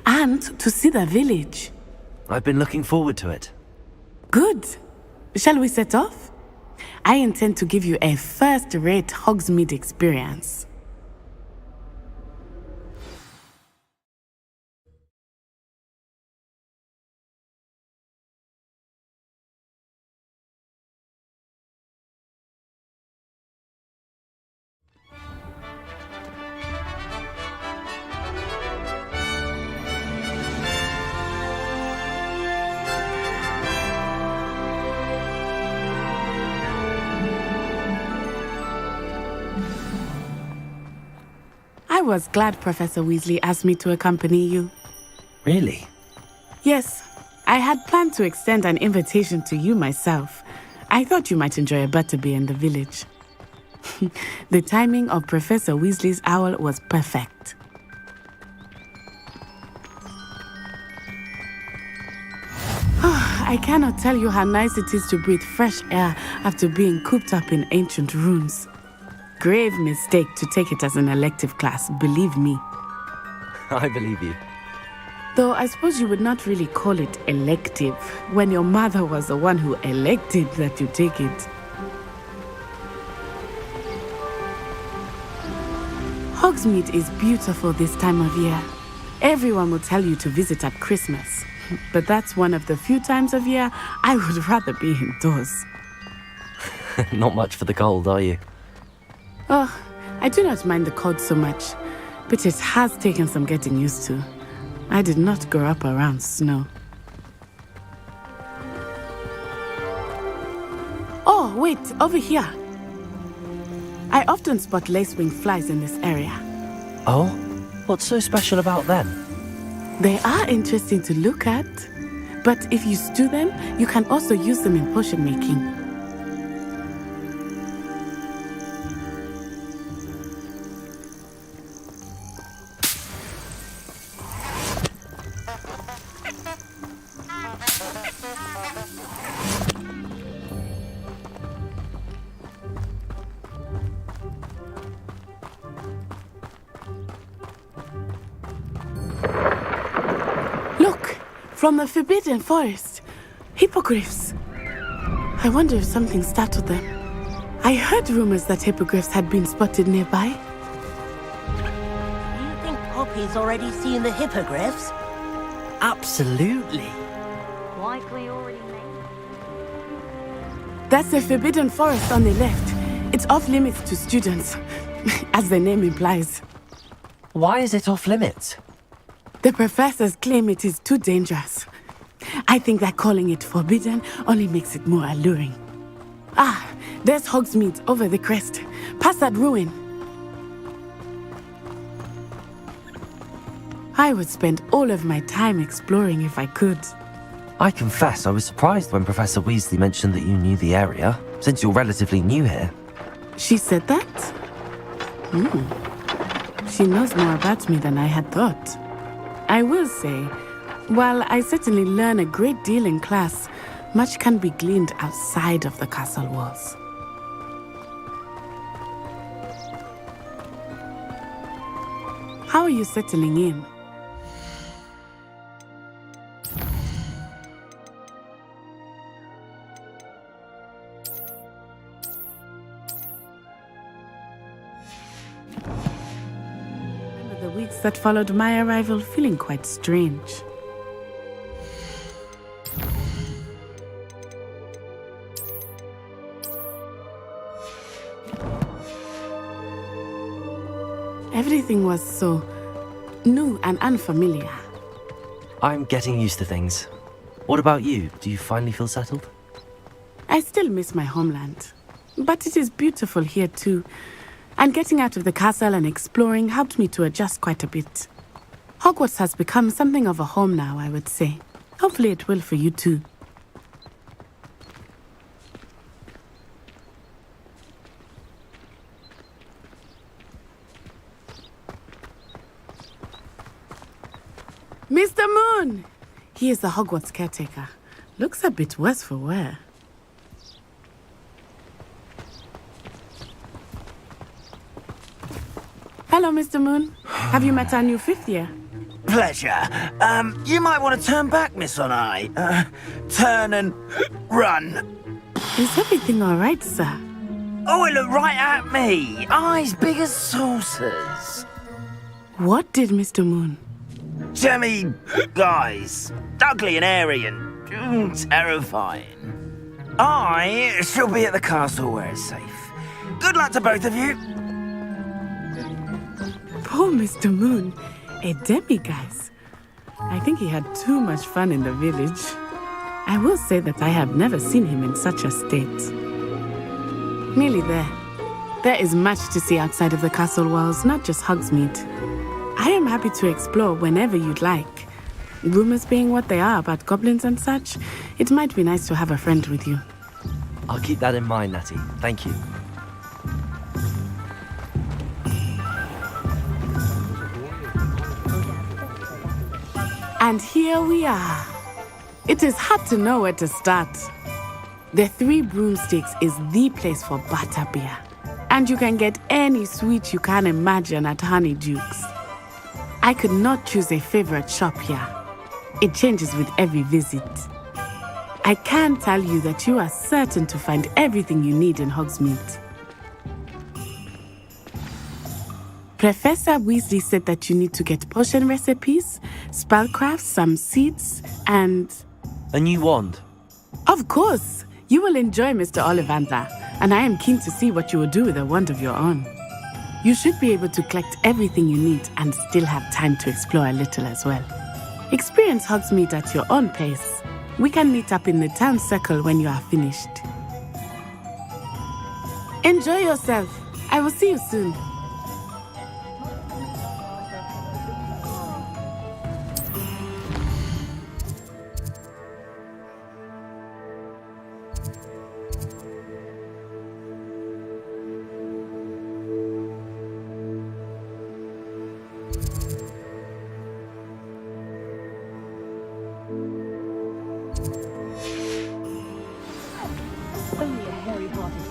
And to see the village. I've been looking forward to it. Good. Shall we set off? I intend to give you a first-rate Hogsmeade experience. I was glad Professor Weasley asked me to accompany you. Really? Yes, I had planned to extend an invitation to you myself. I thought you might enjoy a butterbeer in the village. The timing of Professor Weasley's owl was perfect. I cannot tell you how nice it is to breathe fresh air after being cooped up in ancient rooms. Grave mistake to take it as an elective class, believe me. I believe you. Though I suppose you would not really call it elective when your mother was the one who elected that you take it. Hogsmeade is beautiful this time of year. Everyone will tell you to visit at Christmas. But that's one of the few times of year I would rather be indoors. Not much for the cold, are you? Oh, I do not mind the cold so much, but it has taken some getting used to. I did not grow up around snow. Oh, wait, over here. I often spot lacewing flies in this area. Oh? What's so special about them? They are interesting to look at, but if you stew them, you can also use them in potion making. From the Forbidden Forest. Hippogriffs. I wonder if something startled them. I heard rumors that hippogriffs had been spotted nearby. You think Poppy's already seen the hippogriffs? Absolutely. Likely already made. That's the Forbidden Forest on the left. It's off limits to students, as the name implies. Why is it off limits? The professors claim it is too dangerous. I think that calling it forbidden only makes it more alluring. Ah, there's Hogsmeade over the crest, past that ruin. I would spend all of my time exploring if I could. I confess I was surprised when Professor Weasley mentioned that you knew the area, since you're relatively new here. She said that? She knows more about me than I had thought. I will say, while I certainly learn a great deal in class, much can be gleaned outside of the castle walls. How are you settling in? The weeks that followed my arrival feeling quite strange. Everything was so new and unfamiliar. I'm getting used to things. What about you? Do you finally feel settled? I still miss my homeland, but it is beautiful here too. And getting out of the castle and exploring helped me to adjust quite a bit. Hogwarts has become something of a home now, I would say. Hopefully it will for you too. Mr. Moon! He is the Hogwarts caretaker. Looks a bit worse for wear. Hello, Mr. Moon. Have you met our new fifth year? Pleasure. You might want to turn back, Miss Onai. Turn and run. Is everything all right, sir? Oh, it looked right at me. Eyes big as saucers. What did Mr. Moon? Jemmy, guys. Ugly and airy and terrifying. I shall be at the castle where it's safe. Good luck to both of you. Poor Mr. Moon. A demiguise. I think he had too much fun in the village. I will say that I have never seen him in such a state. Nearly there. There is much to see outside of the castle walls, not just Hogsmeade. I am happy to explore whenever you'd like. Rumors being what they are about goblins and such, it might be nice to have a friend with you. I'll keep that in mind, Natty. Thank you. And here we are. It is hard to know where to start. The Three Broomsticks is the place for butterbeer. And you can get any sweet you can imagine at Honeydukes. I could not choose a favorite shop here. It changes with every visit. I can tell you that you are certain to find everything you need in Hogsmeade. Professor Weasley said that you need to get potion recipes, spellcrafts, some seeds, and... A new wand? Of course! You will enjoy Mr. Ollivander, and I am keen to see what you will do with a wand of your own. You should be able to collect everything you need and still have time to explore a little as well. Experience Hogsmeade at your own pace. We can meet up in the town circle when you are finished. Enjoy yourself. I will see you soon. Only a hairy-hearted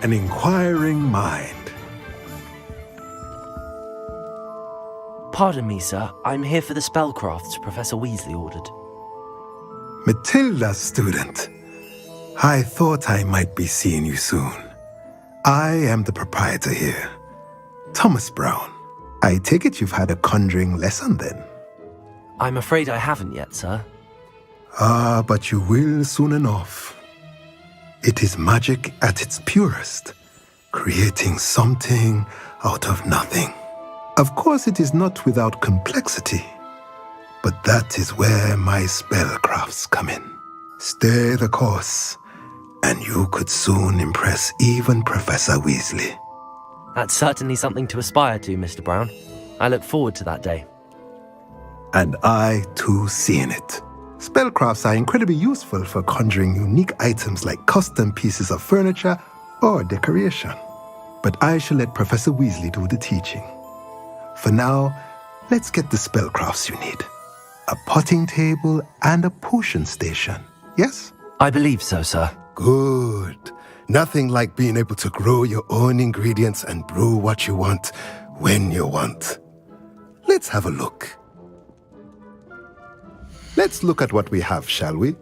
an inquiring mind. Pardon me, sir. I'm here for the spellcrafts Professor Weasley ordered. Matilda's student. I thought I might be seeing you soon. I am the proprietor here, Thomas Brown. I take it you've had a conjuring lesson then? I'm afraid I haven't yet, sir. Ah, but you will soon enough. It is magic at its purest, creating something out of nothing. Of course, it is not without complexity, but that is where my spellcrafts come in. Stay the course, and you could soon impress even Professor Weasley. That's certainly something to aspire to, Mr. Brown. I look forward to that day. And I, too, seeing it. Spellcrafts are incredibly useful for conjuring unique items like custom pieces of furniture or decoration. But I shall let Professor Weasley do the teaching. For now, let's get the spellcrafts you need. A potting table and a potion station, yes? I believe so, sir. Good. Nothing like being able to grow your own ingredients and brew what you want when you want. Let's have a look. Let's look at what we have, shall we?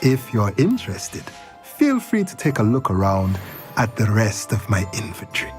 If you're interested, feel free to take a look around at the rest of my inventory.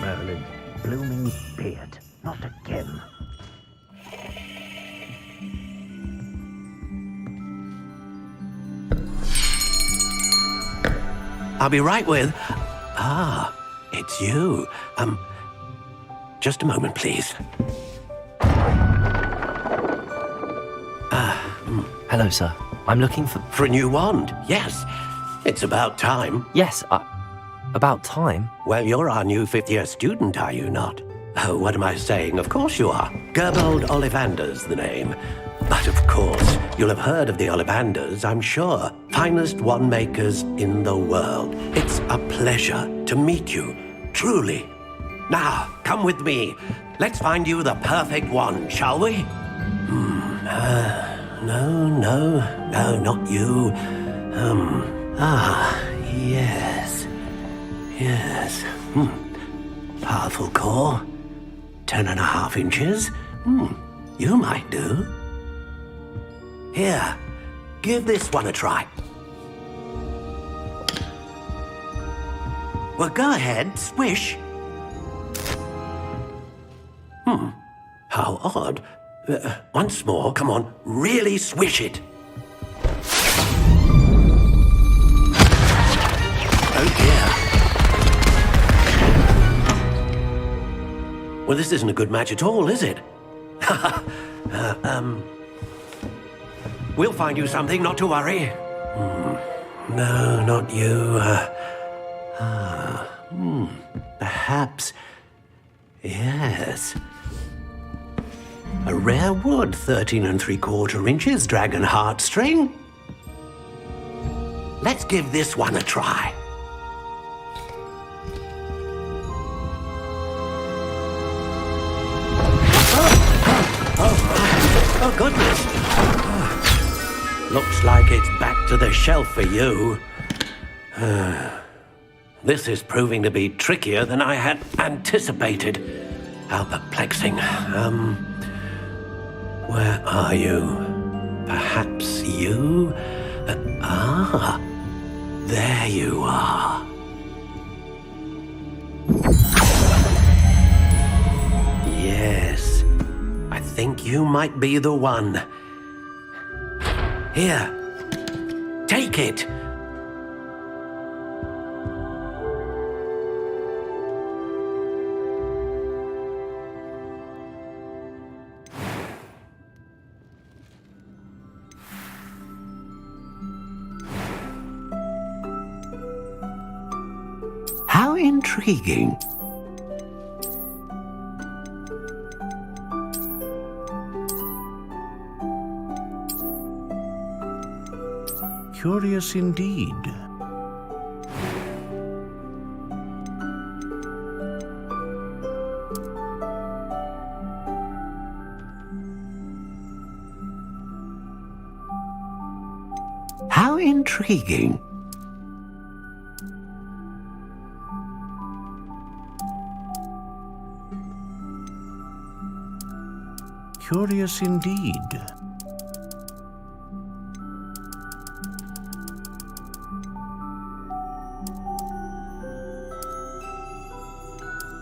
Merlin's blooming beard. Not again. I'll be right with... Ah, it's you. Just a moment, please. Hello, sir. I'm looking for... For a new wand, yes. It's about time. Yes, about time? Well, you're our new fifth-year student, are you not? Oh, what am I saying? Of course you are. Gerbold Ollivander's the name. But of course, you'll have heard of the Ollivanders, I'm sure. Finest wand makers in the world. It's a pleasure to meet you, truly. Now, come with me. Let's find you the perfect wand, shall we? No, not you. Yes. Yes. Powerful core. 10.5 inches. You might do. Here, give this one a try. Well, go ahead, swish. How odd. Once more, come on, really swish it. Oh dear. Well, this isn't a good match at all, is it? We'll find you something, not to worry. No, not you. Perhaps. Yes. A rare wood, 13 3/4 inches, dragon heartstring. Let's give this one a try. Oh goodness. Looks like it's back to the shelf for you. This is proving to be trickier than I had anticipated. How perplexing. Where are you? Perhaps you? There you are. Yes, I think you might be the one. Here, take it. How intriguing. Curious indeed. How intriguing. Curious indeed.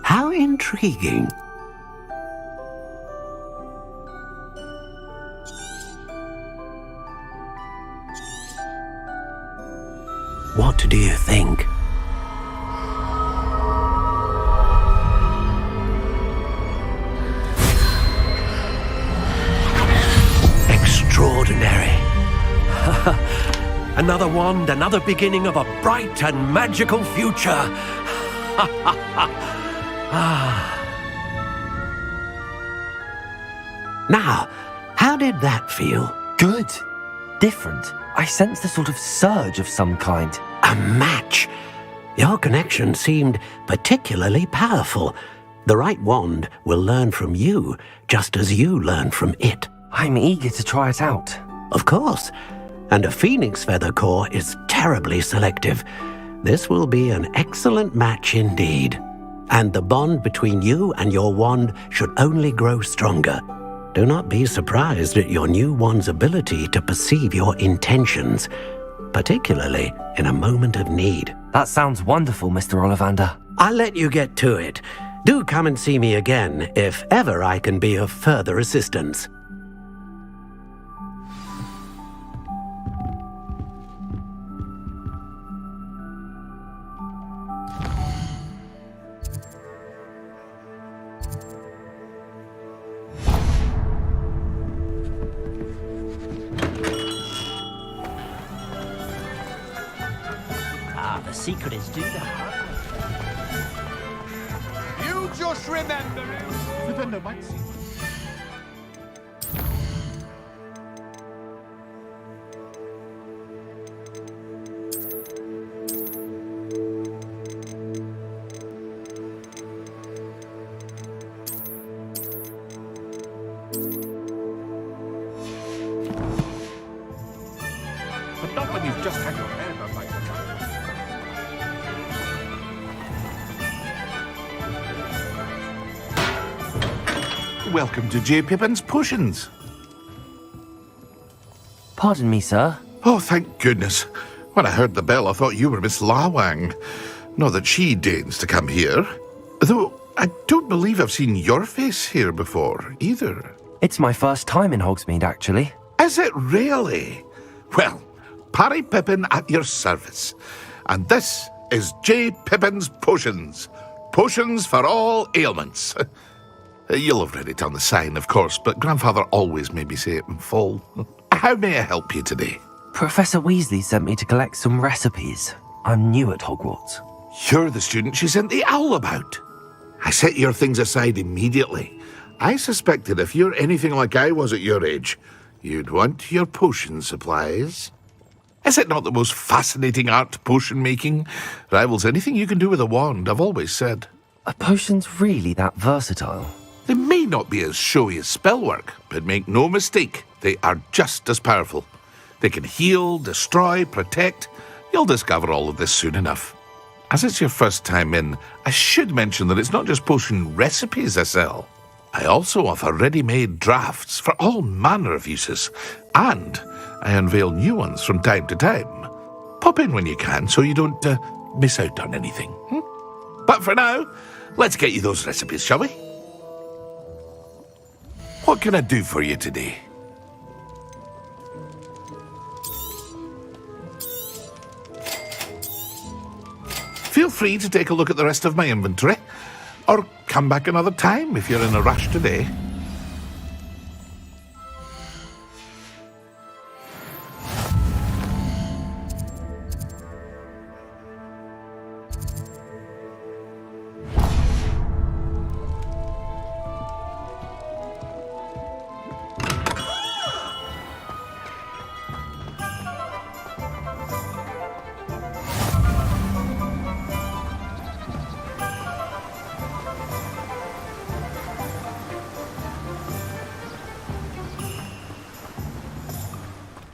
How intriguing. What do you think? Extraordinary. Another wand, another beginning of a bright and magical future. Now, how did that feel? Good. Different. I sensed a sort of surge of some kind. A match. Your connection seemed particularly powerful. The right wand will learn from you, just as you learn from it. I'm eager to try it out. Of course. And a phoenix feather core is terribly selective. This will be an excellent match indeed. And the bond between you and your wand should only grow stronger. Do not be surprised at your new wand's ability to perceive your intentions, particularly in a moment of need. That sounds wonderful, Mr. Ollivander. I'll let you get to it. Do come and see me again if ever I can be of further assistance. The secret is do the hard work. You just remember it. But not when you've just had your hair done like that. Welcome to J. Pippin's Potions. Pardon me, sir. Oh, thank goodness. When I heard the bell, I thought you were Miss Lawang. Not that she deigns to come here. Though I don't believe I've seen your face here before, either. It's my first time in Hogsmeade, actually. Is it really? Well, Parry Pippin at your service. And this is J. Pippin's Potions. Potions for all ailments. You'll have read it on the sign, of course, but Grandfather always made me say it in full. How may I help you today? Professor Weasley sent me to collect some recipes. I'm new at Hogwarts. You're the student she sent the owl about. I set your things aside immediately. I suspected if you're anything like I was at your age, you'd want your potion supplies. Is it not the most fascinating art, potion making? Rivals anything you can do with a wand, I've always said. Are potions really that versatile? They may not be as showy as spellwork, but make no mistake, they are just as powerful. They can heal, destroy, protect. You'll discover all of this soon enough. As it's your first time in, I should mention that it's not just potion recipes I sell. I also offer ready-made drafts for all manner of uses, and I unveil new ones from time to time. Pop in when you can so you don't miss out on anything. But for now, let's get you those recipes, shall we? What can I do for you today? Feel free to take a look at the rest of my inventory, or come back another time if you're in a rush today.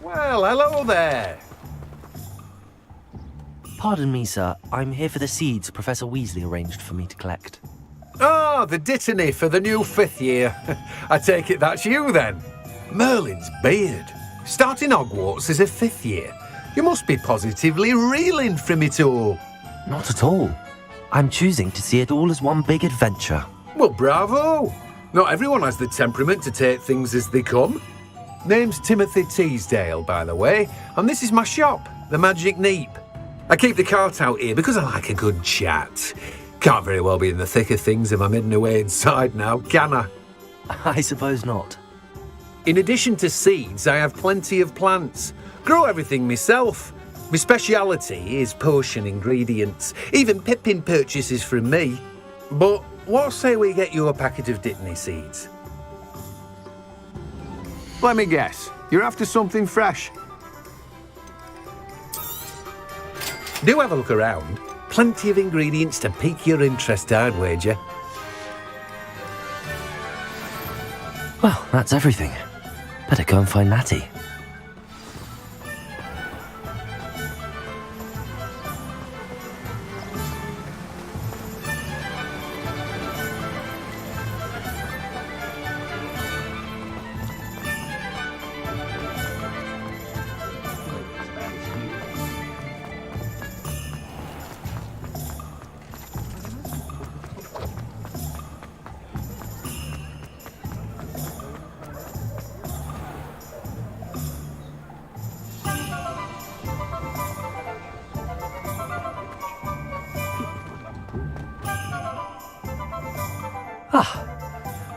Well, hello there. Pardon me, sir. I'm here for the seeds Professor Weasley arranged for me to collect. Oh, the dittany for the new 5th year. I take it that's you then. Merlin's beard. Starting Hogwarts as a 5th year. You must be positively reeling from it all. Not at all. I'm choosing to see it all as one big adventure. Well, bravo. Not everyone has the temperament to take things as they come. Name's Timothy Teasdale, by the way, and this is my shop, the Magic Neep. I keep the cart out here because I like a good chat. Can't very well be in the thick of things if I'm hidden away inside now, can I? I suppose not. In addition to seeds, I have plenty of plants. Grow everything myself. My speciality is potion ingredients, even Pippin purchases from me. But what say we get you a packet of Dittany seeds? Let me guess. You're after something fresh. Do have a look around. Plenty of ingredients to pique your interest, I'd wager. Well, that's everything. Better go and find Natty.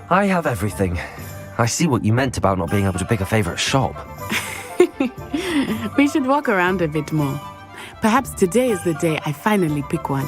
I have everything. I see what you meant about not being able to pick a favourite shop. We should walk around a bit more. Perhaps today is the day I finally pick one.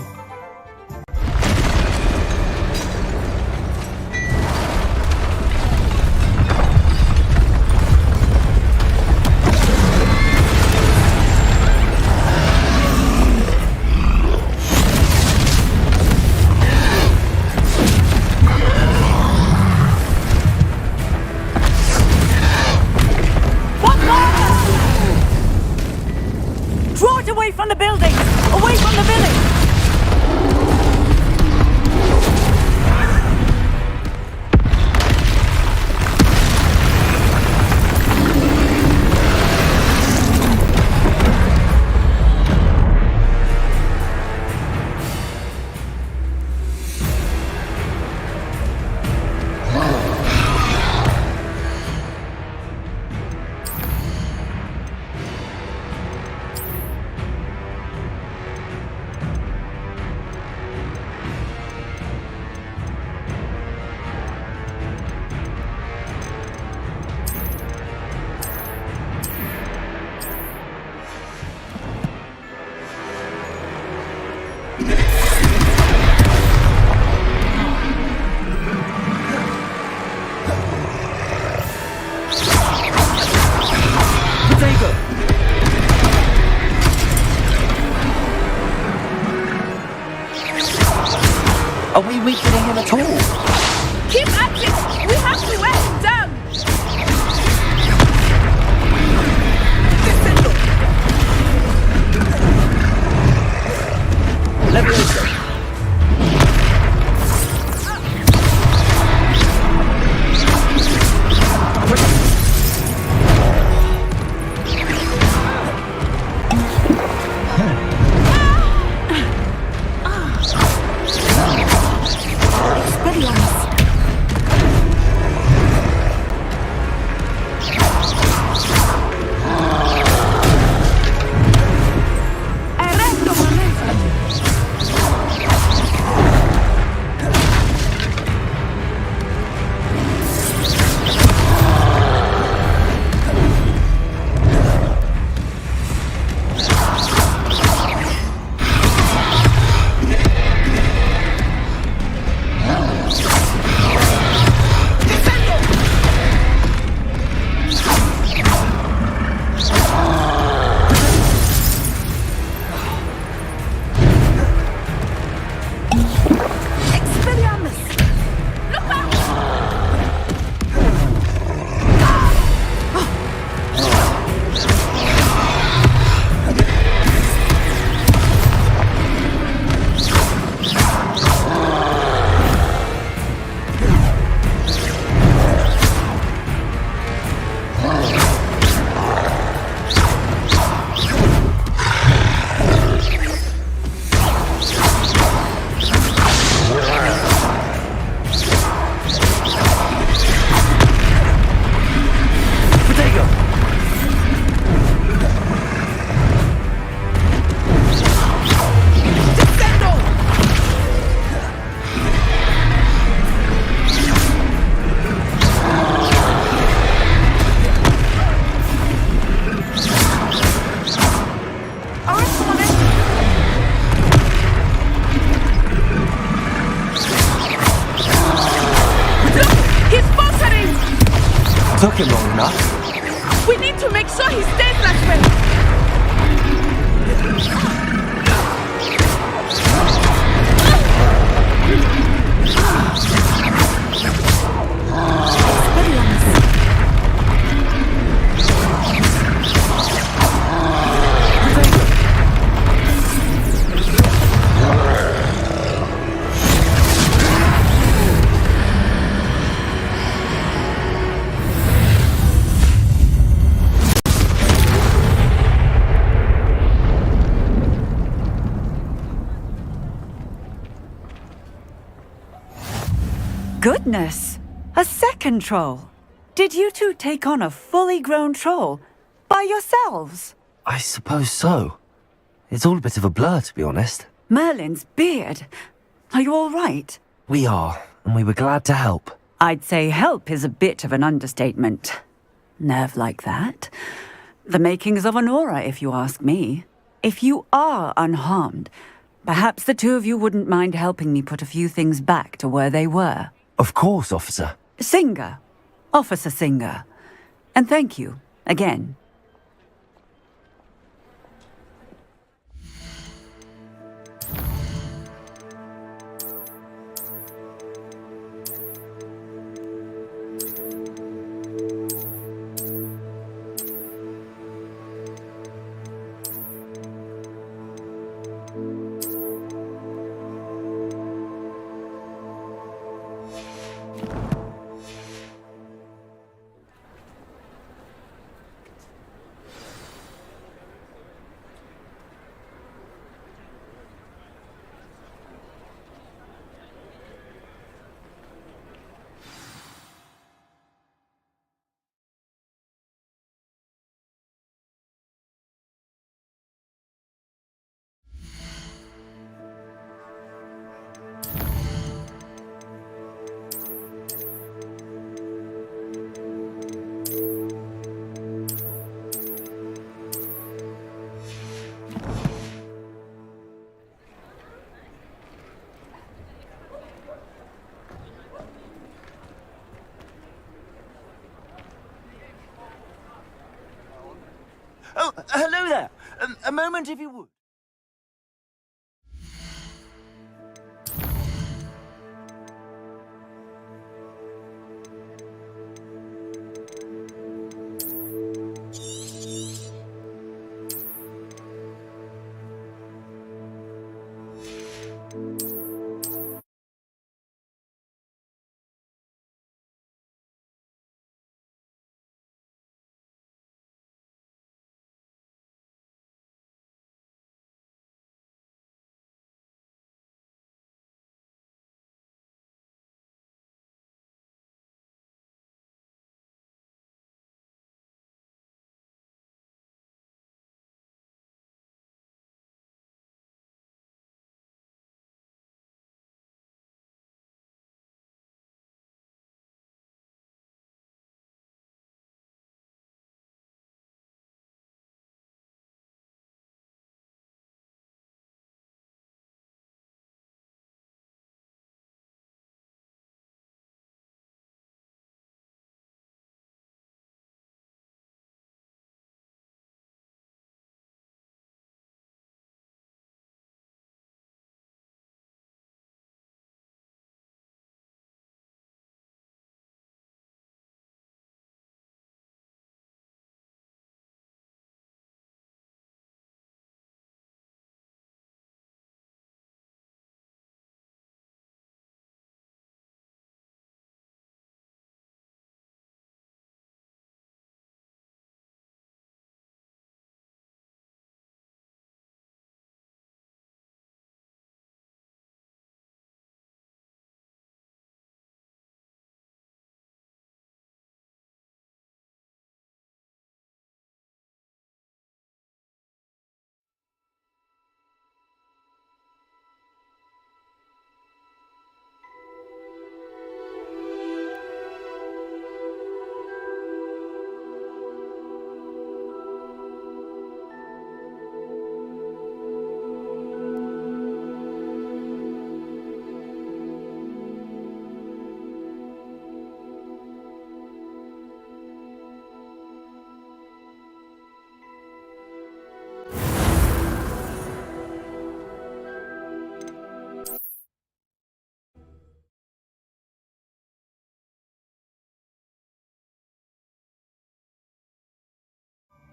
Away from the building! Away from the village! Are we weakening him at all? Keep at it! We have to wear him down! Took him long enough. We need to make sure he stays that way. Goodness! A second troll! Did you two take on a fully grown troll by yourselves? I suppose so. It's all a bit of a blur, to be honest. Merlin's beard. Are you all right? We are, and we were glad to help. I'd say help is a bit of an understatement. Nerve like that. The makings of an aura, if you ask me. If you are unharmed, perhaps the two of you wouldn't mind helping me put a few things back to where they were. Of course, officer. Singer. Officer Singer. And thank you, again. Oh, hello there. A moment, if you would.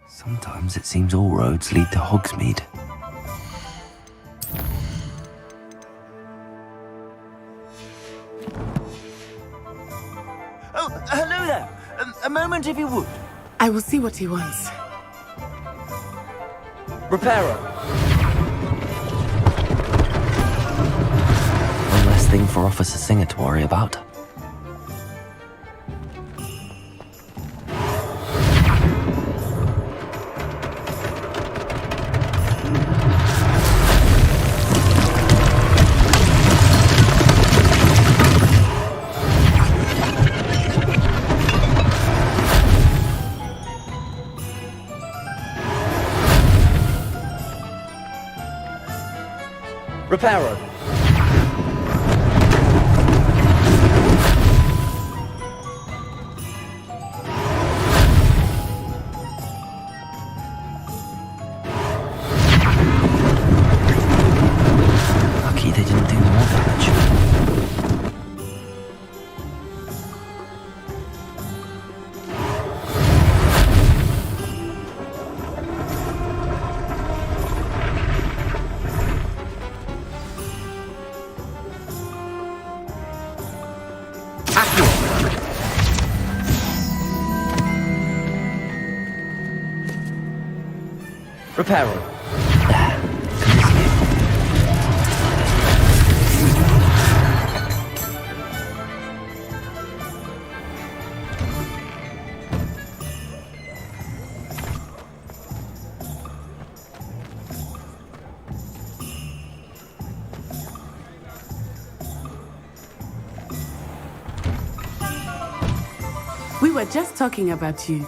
Sometimes it seems all roads lead to Hogsmeade. Oh, hello there. A moment, if you would. I will see what he wants. Reparo. One less thing for Officer Singer to worry about. Reparo. Lucky they didn't do more damage. Reparo. We were just talking about you.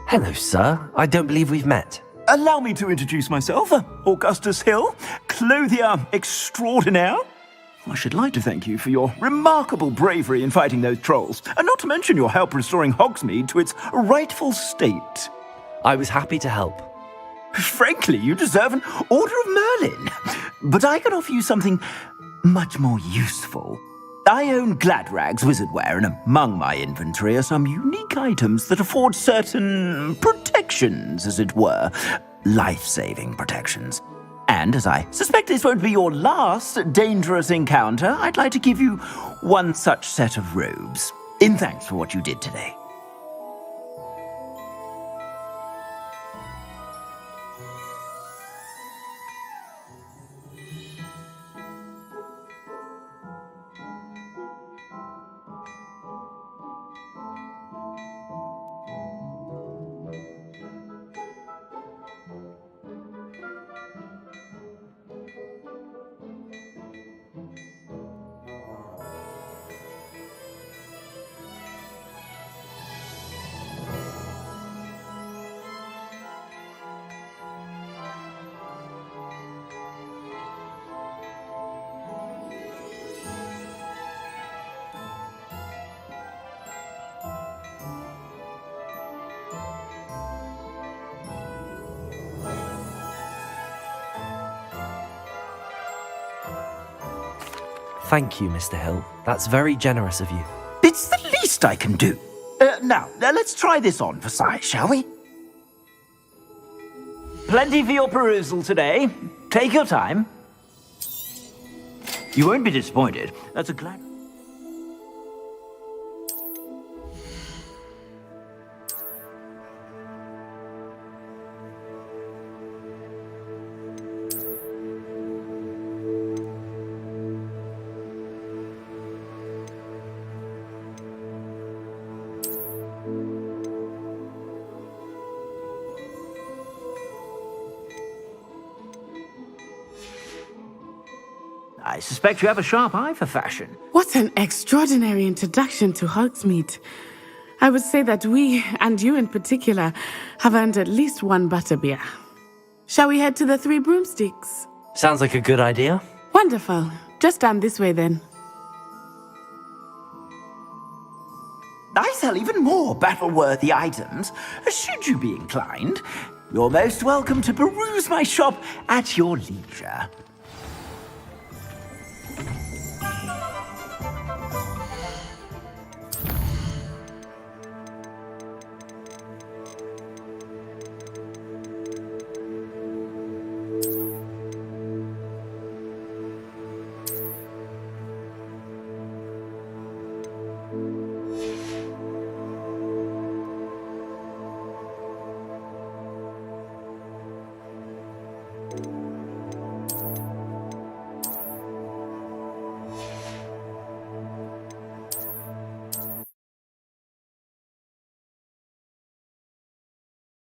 Hello, sir. I don't believe we've met. Allow me to introduce myself. Augustus Hill, clothier extraordinaire. I should like to thank you for your remarkable bravery in fighting those trolls, and not to mention your help restoring Hogsmeade to its rightful state. I was happy to help. Frankly, you deserve an Order of Merlin. But I can offer you something much more useful. I own Gladrag's wizardware, and among my inventory are some unique items that afford certain protections, as it were. Life-saving protections. And as I suspect this won't be your last dangerous encounter, I'd like to give you one such set of robes, in thanks for what you did today. Thank you, Mr. Hill. That's very generous of you. It's the least I can do. Now, let's try this on for size, shall we? Plenty for your perusal today. Take your time. You won't be disappointed. That's a glad... suspect you have a sharp eye for fashion. What an extraordinary introduction to Hogsmeade. I would say that we, and you in particular, have earned at least one butterbeer. Shall we head to the Three Broomsticks? Sounds like a good idea. Wonderful. Just down this way then. I sell even more battle-worthy items. Should you be inclined, you're most welcome to peruse my shop at your leisure.